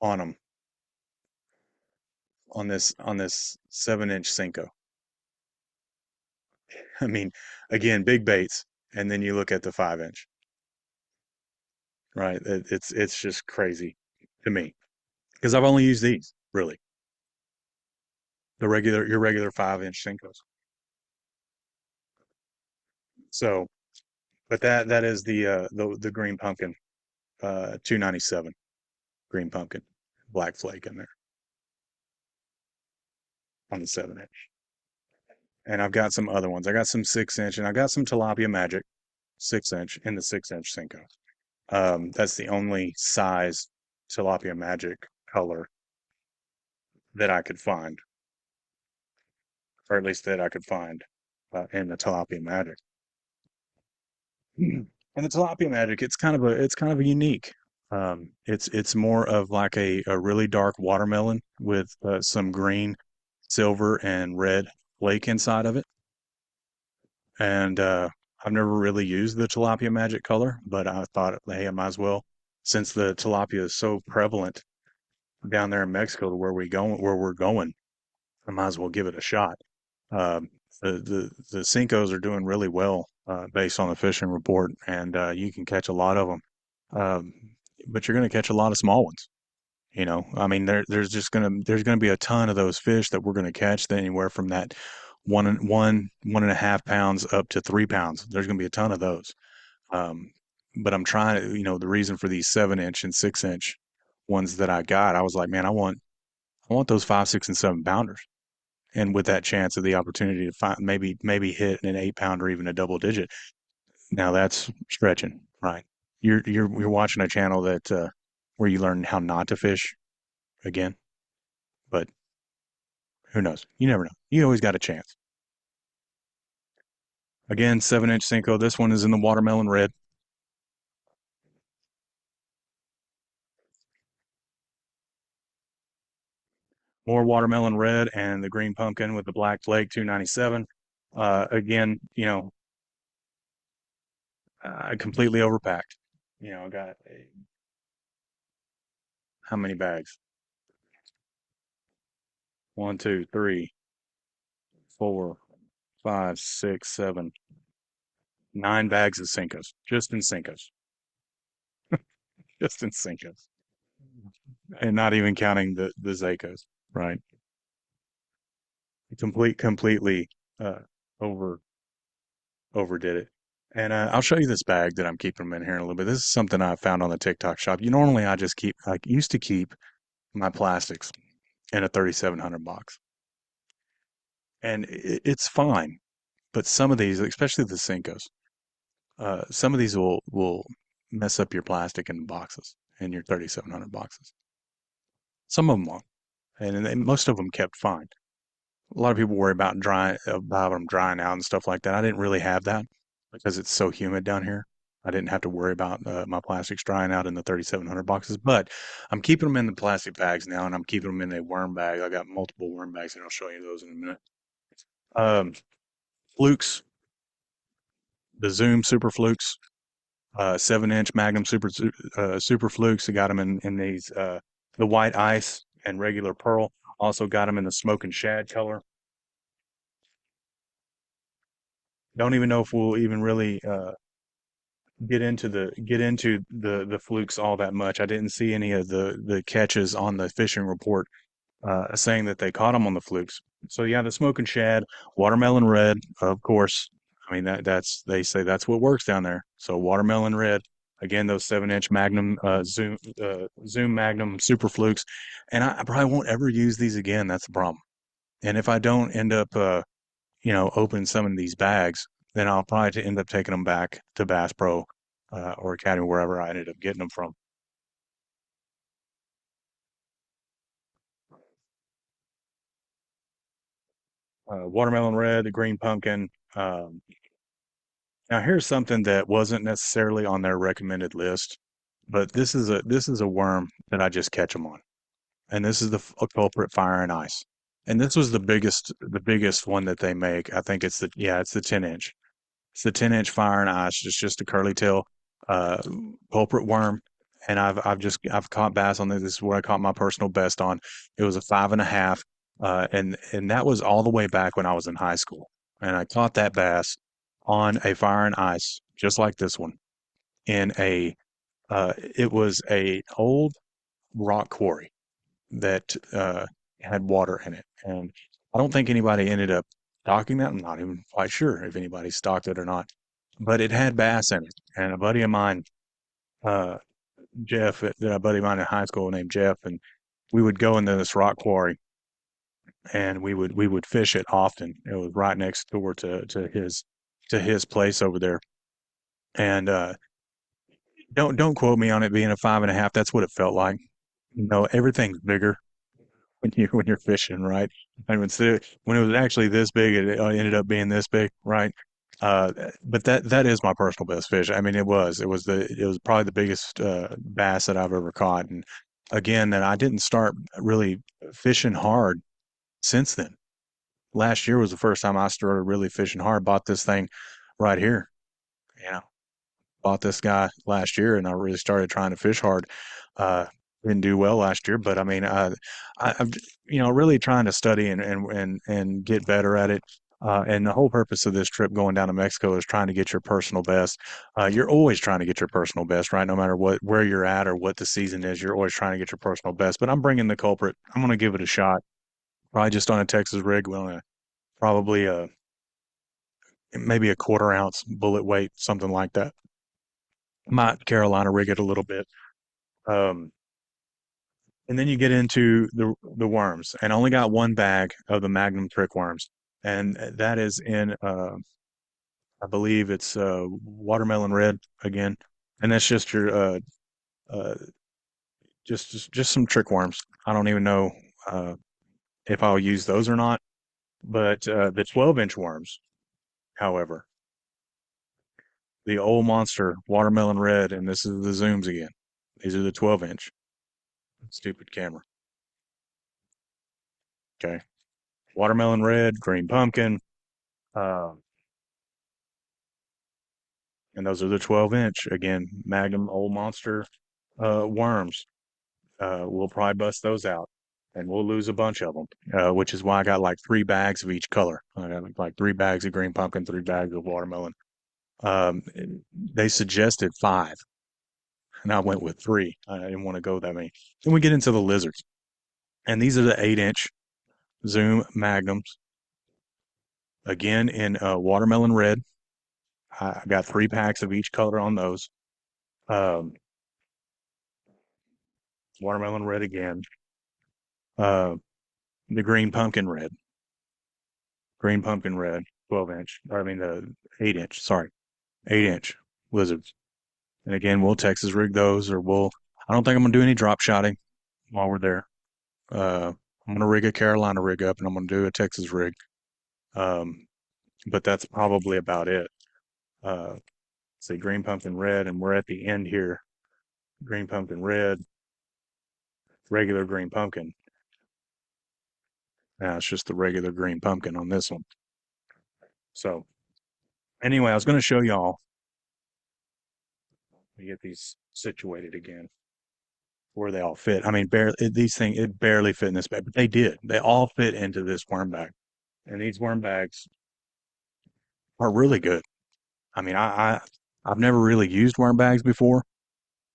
on them on this 7-inch Cinco. I mean, again, big baits, and then you look at the 5-inch, right? It's just crazy to me because I've only used these really, your regular 5-inch Cincos. So, but that is the green pumpkin, 297 green pumpkin, black flake in there on the 7-inch. And I've got some other ones. I got some 6-inch, and I got some tilapia magic 6-inch in the 6-inch Cinco. That's the only size tilapia magic color that I could find, or at least that I could find and the tilapia magic. And the tilapia magic, it's kind of a unique. It's more of like a really dark watermelon with some green, silver, and red flake inside of it. And I've never really used the tilapia magic color, but I thought, hey, I might as well, since the tilapia is so prevalent down there in Mexico to where we're going, I might as well give it a shot. Um, the Cincos are doing really well based on the fishing report, and you can catch a lot of them. Um, but you're going to catch a lot of small ones. You know, I mean, there's gonna be a ton of those fish that we're going to catch. That anywhere from that 1.5 pounds up to 3 pounds. There's going to be a ton of those. Um, but I'm trying to, the reason for these 7 inch and 6 inch ones that I got, I was like, man, I want those 5, 6, and 7 pounders. And with that chance of the opportunity to find maybe hit an 8 pounder, even a double digit. Now that's stretching, right? You're watching a channel that where you learn how not to fish again, but who knows? You never know. You always got a chance. Again, 7 inch Cinco. This one is in the watermelon red. More watermelon red and the green pumpkin with the black flake, 297. Again, I completely overpacked. I got how many bags? One, two, three, four, five, six, seven, 9 bags of Cincos, just in Cincos, just in Cincos, and not even counting the Zacos, right? Completely uh, over overdid it. And I'll show you this bag that I'm keeping them in here in a little bit. This is something I found on the TikTok shop. Normally I used to keep my plastics in a 3700 box, and it's fine. But some of these, especially the Cincos, some of these will mess up your plastic in the boxes in your 3700 boxes. Some of them won't, and most of them kept fine. A lot of people worry about them drying out and stuff like that. I didn't really have that because it's so humid down here. I didn't have to worry about my plastics drying out in the 3700 boxes, but I'm keeping them in the plastic bags now, and I'm keeping them in a worm bag. I got multiple worm bags, and I'll show you those in a minute. Um, Flukes, the Zoom Super Flukes, 7 inch Magnum Super Flukes. I got them in these the white ice and regular pearl. Also got them in the smoke and shad color. Don't even know if we'll even really get into the flukes all that much. I didn't see any of the catches on the fishing report saying that they caught them on the flukes. So yeah, the smoking shad, watermelon red, of course. I mean that's they say that's what works down there. So watermelon red. Again, those 7 inch Magnum Zoom Magnum Super Flukes, and I probably won't ever use these again. That's the problem. And if I don't end up open some of these bags, then I'll probably end up taking them back to Bass Pro or Academy, wherever I ended up getting them from. Watermelon red, the green pumpkin. Um, Now here's something that wasn't necessarily on their recommended list, but this is a worm that I just catch them on, and this is a culprit fire and ice. And this was the biggest one that they make. I think it's the 10 inch. It's the 10 inch fire and ice. It's just a curly tail uh, culprit worm. And I've caught bass on this. This is where I caught my personal best on. It was a 5.5, and that was all the way back when I was in high school. And I caught that bass on a fire and ice, just like this one, in it was a old rock quarry that had water in it. And I don't think anybody ended up stocking that. I'm not even quite sure if anybody stocked it or not, but it had bass in it. And a buddy of mine, uh, Jeff, a buddy of mine in high school named Jeff, and we would go into this rock quarry and we would fish it often. It was right next door to his place over there. And don't quote me on it being a 5.5. That's what it felt like. Everything's bigger. when you're fishing, right? And when it was actually this big, it ended up being this big, right? Uh, but that is my personal best fish. I mean, it was probably the biggest bass that I've ever caught. And again, that I didn't start really fishing hard since then. Last year was the first time I started really fishing hard. Bought this thing right here. Yeah, bought this guy last year, and I really started trying to fish hard. Uh, didn't do well last year, but I mean, I'm really trying to study and get better at it. And the whole purpose of this trip going down to Mexico is trying to get your personal best. You're always trying to get your personal best, right? No matter where you're at or what the season is, you're always trying to get your personal best. But I'm bringing the culprit. I'm going to give it a shot. Probably just on a Texas rig. Probably maybe a quarter ounce bullet weight, something like that. Might Carolina rig it a little bit. Um, and then you get into the worms, and I only got one bag of the Magnum trick worms, and that is in I believe it's watermelon red again, and that's just your uh, just some trick worms. I don't even know uh, if I'll use those or not, but the 12-inch worms, however, the old monster watermelon red, and this is the zooms again. These are the 12-inch. Stupid camera. Okay. Watermelon red, green pumpkin, um, and those are the 12-inch. Again, Magnum Old Monster worms. We'll probably bust those out, and we'll lose a bunch of them, which is why I got like 3 bags of each color. I got like 3 bags of green pumpkin, 3 bags of watermelon. Um, they suggested 5, and I went with 3. I didn't want to go that many. Then we get into the lizards, and these are the 8-inch Zoom Magnums. Again, in watermelon red. I got 3 packs of each color on those. Um, watermelon red again. Uh, the green pumpkin red, 12-inch, or I mean the 8-inch, sorry, 8-inch lizards. And again, we'll Texas rig those, I don't think I'm gonna do any drop shotting while we're there. I'm gonna rig a Carolina rig up, and I'm gonna do a Texas rig. Um, but that's probably about it. Uh, say green pumpkin red, and we're at the end here. Green pumpkin red, regular green pumpkin. Now it's just the regular green pumpkin on this one. So anyway, I was going to show y'all. Let me get these situated again where they all fit. I mean, these things it barely fit in this bag, but they did. They all fit into this worm bag, and these worm bags are really good. I mean, I've never really used worm bags before,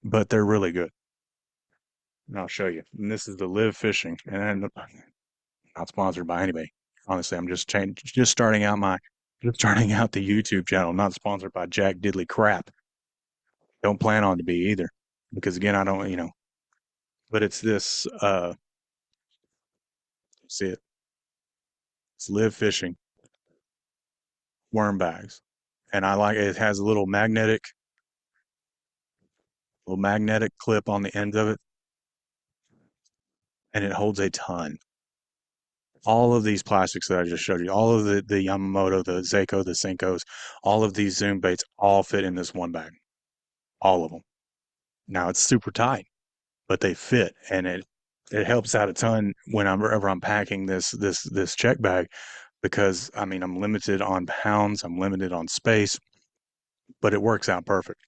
but they're really good. And I'll show you. And this is the Live Fishing, and not sponsored by anybody. Honestly, I'm just starting out the YouTube channel. Not sponsored by Jack Diddley crap. Don't plan on to be either, because again, I don't, but it's this. See it? It's Live Fishing worm bags, and I like it. It has a little magnetic clip on the end of it, and it holds a ton. All of these plastics that I just showed you, all of the Yamamoto, the Seiko, the Senkos, all of these Zoom baits all fit in this one bag. All of them. Now it's super tight, but they fit, and it helps out a ton whenever I'm packing this check bag, because I mean I'm limited on pounds, I'm limited on space, but it works out perfect.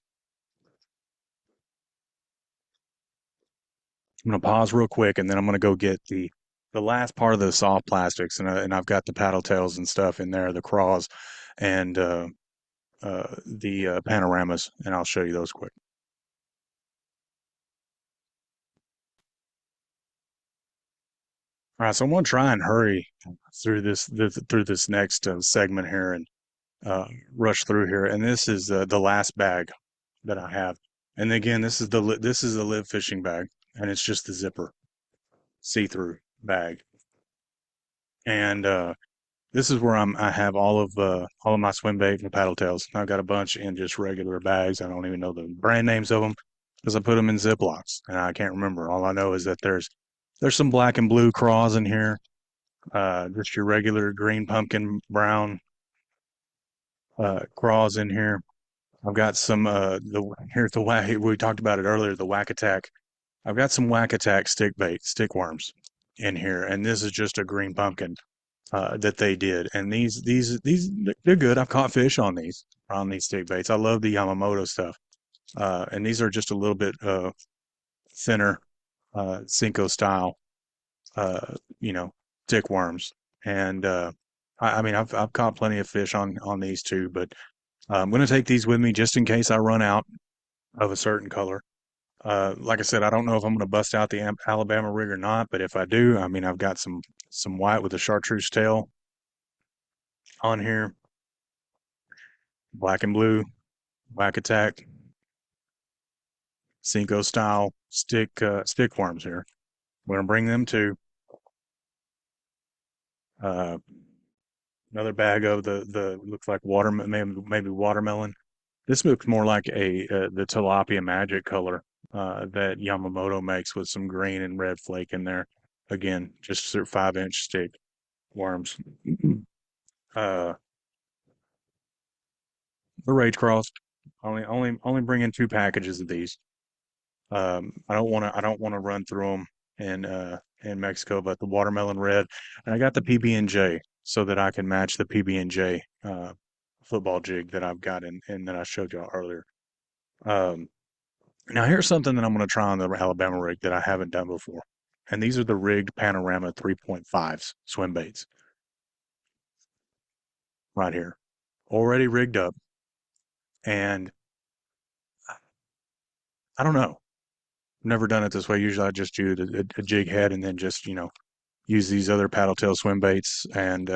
I'm gonna pause real quick, and then I'm gonna go get the last part of the soft plastics, and I've got the paddle tails and stuff in there, the craws, and the panoramas, and I'll show you those quick. All right, so I'm gonna try and hurry through this next segment here, and rush through here. And this is the last bag that I have. And again, this is the Live Fishing bag, and it's just the zipper see-through bag. And this is where I have all of my swim bait and paddle tails. I've got a bunch in just regular bags. I don't even know the brand names of them because I put them in Ziplocs, and I can't remember. All I know is that There's some black and blue craws in here. Just your regular green pumpkin brown craws in here. I've got some here's the whack we talked about it earlier, the whack attack. I've got some whack attack stick bait, stick worms in here, and this is just a green pumpkin that they did. And these they're good. I've caught fish on these stick baits. I love the Yamamoto stuff. And these are just a little bit thinner Cinco style you know, stick worms. And I mean, I've caught plenty of fish on these too, but I'm going to take these with me just in case I run out of a certain color. Like I said, I don't know if I'm going to bust out the Alabama rig or not, but if I do, I mean, I've got some white with a chartreuse tail on here, black and blue, whack attack, Cinco style stick worms here. We're going to bring them to uh, another bag of the looks like maybe watermelon. This looks more like a the tilapia magic color that Yamamoto makes with some green and red flake in there. Again, just 5-inch stick worms. Uh, the Rage Cross. Only bring in 2 packages of these. I don't want to run through them in Mexico, but the watermelon red, and I got the PB&J so that I can match the PB&J football jig that I've got in that I showed y'all earlier. Um, Now here's something that I'm going to try on the Alabama rig that I haven't done before, and these are the rigged Panorama 3.5s swim baits right here, already rigged up, and I don't know. Never done it this way. Usually I just use a jig head and then just, use these other paddle tail swim baits. And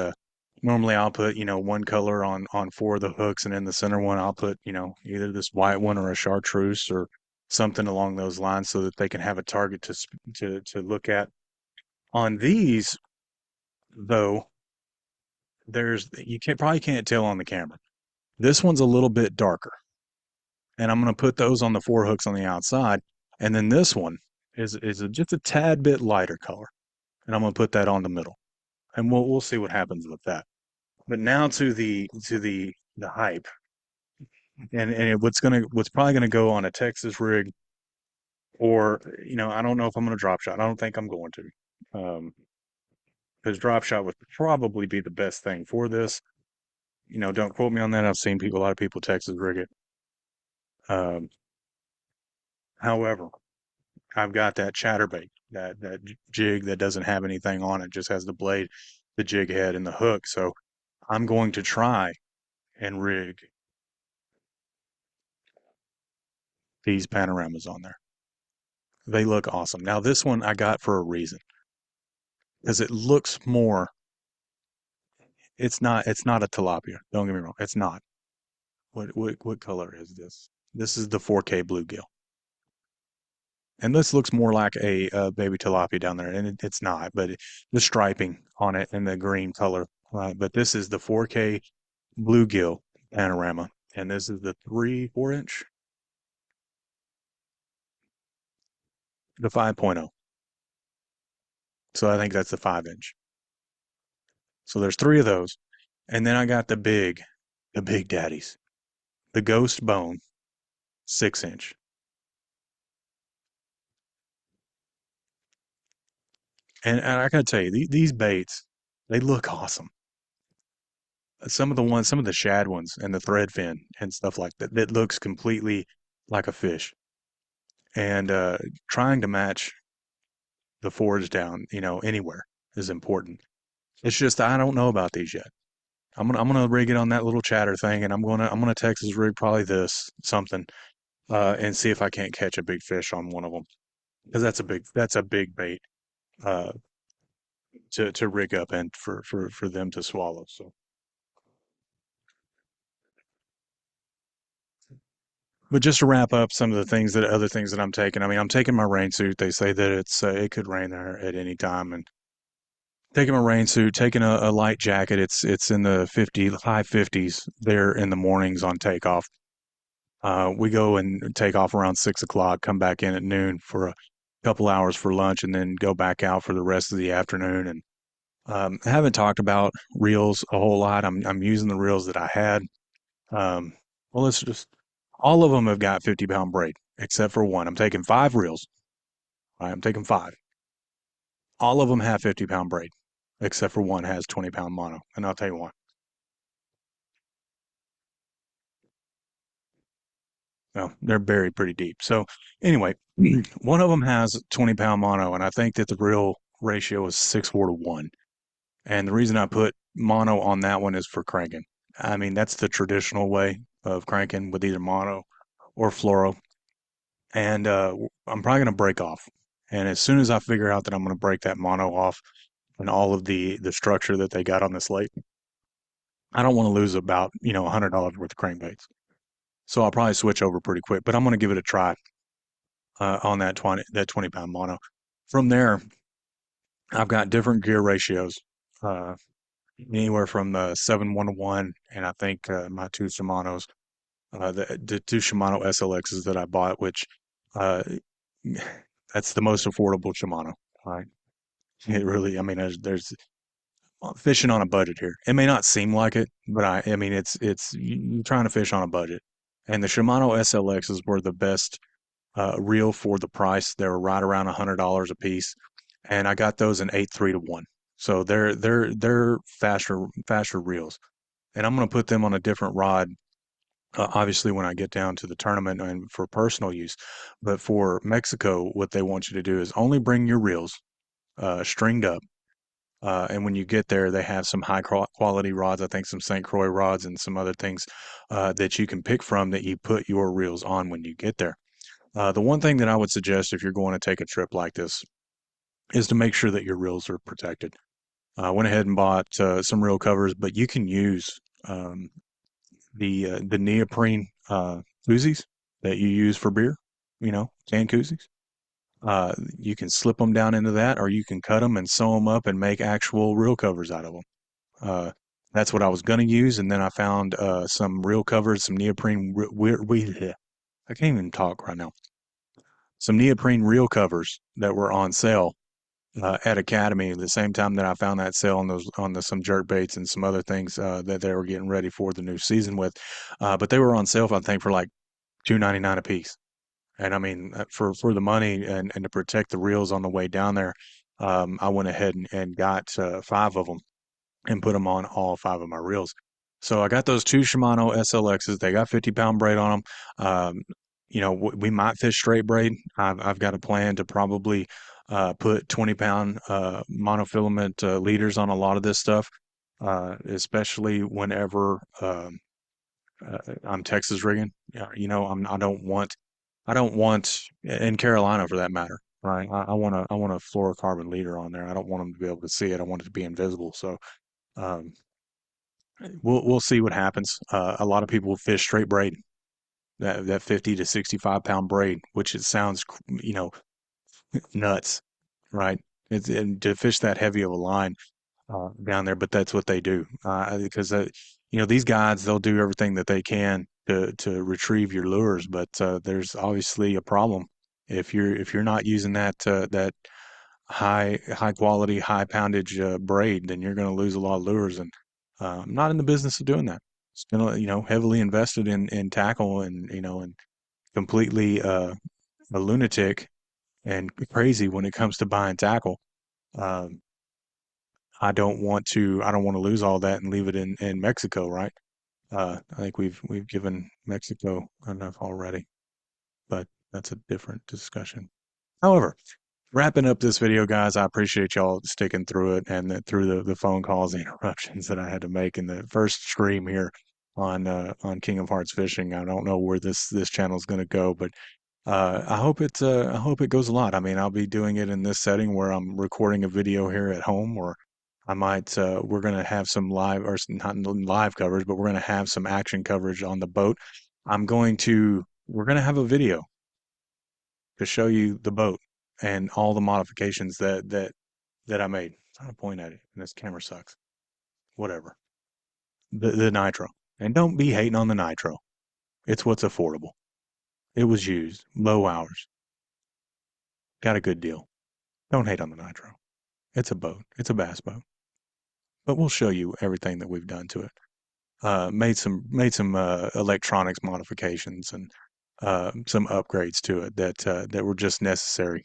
normally I'll put, one color on 4 of the hooks, and in the center one I'll put, either this white one or a chartreuse or something along those lines so that they can have a target to look at. On these, though, you probably can't tell on the camera. This one's a little bit darker, and I'm going to put those on the 4 hooks on the outside, and then this one is just a tad bit lighter color, and I'm going to put that on the middle, and we'll see what happens with that. But now to the hype, and what's probably gonna go on a Texas rig, or I don't know if I'm gonna drop shot. I don't think I'm going to, because drop shot would probably be the best thing for this. Don't quote me on that. I've seen a lot of people Texas rig it. Um, However, I've got that chatterbait, that jig that doesn't have anything on it, just has the blade, the jig head, and the hook. So I'm going to try and rig these panoramas on there. They look awesome. Now this one I got for a reason, because it looks more. It's not a tilapia. Don't get me wrong. It's not. What color is this? This is the 4K bluegill. And this looks more like a baby tilapia down there, and it's not, but the striping on it and the green color. But this is the 4K bluegill panorama, and this is the 4 inch, the 5.0. So I think that's the 5 inch. So there's 3 of those, and then I got the big daddies, the Ghost Bone 6 inch. And I gotta tell you, these baits, they look awesome. Some of the shad ones and the threadfin and stuff like that, that looks completely like a fish. And trying to match the forage down, anywhere is important. It's just I don't know about these yet. I'm gonna rig it on that little chatter thing, and I'm gonna Texas rig probably this something, and see if I can't catch a big fish on one of them, because that's a big bait uh, to rig up and for them to swallow. So. But just to wrap up some of the other things that I'm taking. I mean, I'm taking my rain suit. They say that it could rain there at any time, and taking my rain suit, taking a light jacket. It's in the high 50s there in the mornings on takeoff. We go and take off around 6 o'clock, come back in at noon for a couple hours for lunch, and then go back out for the rest of the afternoon. And I haven't talked about reels a whole lot. I'm using the reels that I had. Um, well, let's just all of them have got 50-pound braid except for one. I'm taking 5 reels. All right, I'm taking 5. All of them have 50-pound braid except for one has 20-pound mono. And I'll tell you why. Well, they're buried pretty deep. So anyway, one of them has 20-pound mono, and I think that the real ratio is 6:4 to 1. And the reason I put mono on that one is for cranking. I mean, that's the traditional way of cranking with either mono or fluoro. And I'm probably going to break off. And as soon as I figure out that I'm going to break that mono off and all of the structure that they got on this lake, I don't want to lose about $100 worth of crankbaits. So I'll probably switch over pretty quick. But I'm going to give it a try on that 20-pound mono. From there, I've got different gear ratios. Uh, Anywhere from the 7:1 to 1, and I think my two Shimano's, the two Shimano SLXs that I bought, which uh, that's the most affordable Shimano. Right? It really, I mean, there's fishing on a budget here. It may not seem like it, but I mean, it's you're trying to fish on a budget, and the Shimano SLXs were the best reel for the price. They were right around $100 a piece, and I got those in 8.3 to 1. So they're faster reels, and I'm going to put them on a different rod. Obviously, when I get down to the tournament and for personal use, but for Mexico, what they want you to do is only bring your reels stringed up. And when you get there, they have some high quality rods. I think some St. Croix rods and some other things that you can pick from that you put your reels on when you get there. The one thing that I would suggest if you're going to take a trip like this is to make sure that your reels are protected. I went ahead and bought some reel covers, but you can use um, the neoprene koozies that you use for beer, canned koozies. You can slip them down into that, or you can cut them and sew them up and make actual reel covers out of them. Uh, that's what I was going to use, and then I found some reel covers, some neoprene. I can't even talk right now. Some neoprene reel covers that were on sale at Academy the same time that I found that sale on those on the some jerk baits and some other things that they were getting ready for the new season with. But they were on sale, I think, for like 2.99 a piece. And I mean, for the money and to protect the reels on the way down there, I went ahead and got 5 of them and put them on all 5 of my reels. So I got those two Shimano SLXs. They got 50-pound braid on them. We might fish straight braid. I've got a plan to probably put 20-pound monofilament leaders on a lot of this stuff, especially whenever I'm Texas rigging. Yeah, I don't want in Carolina for that matter. Right. I want a fluorocarbon leader on there. I don't want them to be able to see it. I want it to be invisible. So um, we'll see what happens. A lot of people fish straight braid, that 50 to 65-pound braid, which it sounds nuts, right? It's and to fish that heavy of a line down there, but that's what they do because these guides they'll do everything that they can to retrieve your lures, but there's obviously a problem if you're not using that high quality, high poundage braid, then you're going to lose a lot of lures. And I'm not in the business of doing that. It's been heavily invested in tackle and completely a lunatic and crazy when it comes to buying tackle. Um, I don't want to lose all that and leave it in Mexico, right? I think we've given Mexico enough already, but that's a different discussion. However, wrapping up this video, guys, I appreciate y'all sticking through it and through the phone calls and interruptions that I had to make in the first stream here on King of Harts Fishing. I don't know where this channel is going to go, but I hope it goes a lot. I mean, I'll be doing it in this setting where I'm recording a video here at home, or I might we're going to have some live or not live coverage, but we're going to have some action coverage on the boat. We're going to have a video to show you the boat and all the modifications that I made. I'm trying to point at it, and this camera sucks. Whatever. The nitro, and don't be hating on the nitro. It's what's affordable. It was used low hours. Got a good deal. Don't hate on the nitro. It's a boat. It's a bass boat. But we'll show you everything that we've done to it. Made some electronics modifications and some upgrades to it that were just necessary,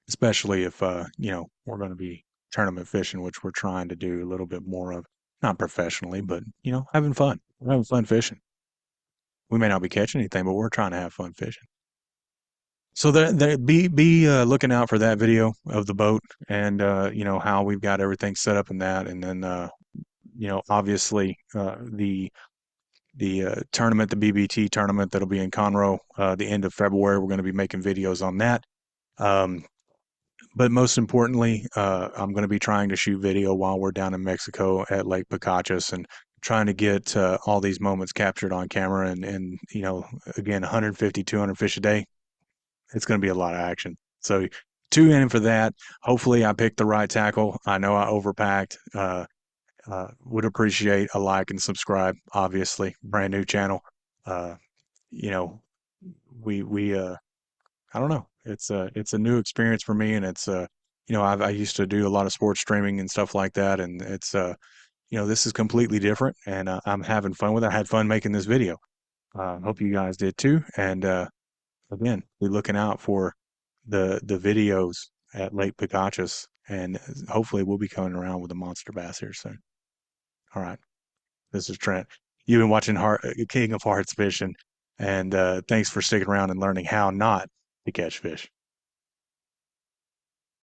especially if we're going to be tournament fishing, which we're trying to do a little bit more of, not professionally, but having fun. We're having fun fishing. We may not be catching anything, but we're trying to have fun fishing. So be looking out for that video of the boat and how we've got everything set up in that, and then obviously the tournament, the BBT tournament that'll be in Conroe the end of February. We're going to be making videos on that. Um, but most importantly, I'm going to be trying to shoot video while we're down in Mexico at Lake Picachos and trying to get all these moments captured on camera. And again, 150, 200 fish a day. It's going to be a lot of action. So tune in for that. Hopefully, I picked the right tackle. I know I overpacked. Would appreciate a like and subscribe. Obviously, brand new channel. Uh, you know, we I don't know. It's a new experience for me, and it's I used to do a lot of sports streaming and stuff like that, and it's this is completely different, and I'm having fun with it. I had fun making this video. Hope you guys did too, and again, be looking out for the videos at Lake Picachos, and hopefully we'll be coming around with a monster bass here soon. All right. This is Trent. You've been watching King of Harts Fishing, and thanks for sticking around and learning how not to catch fish.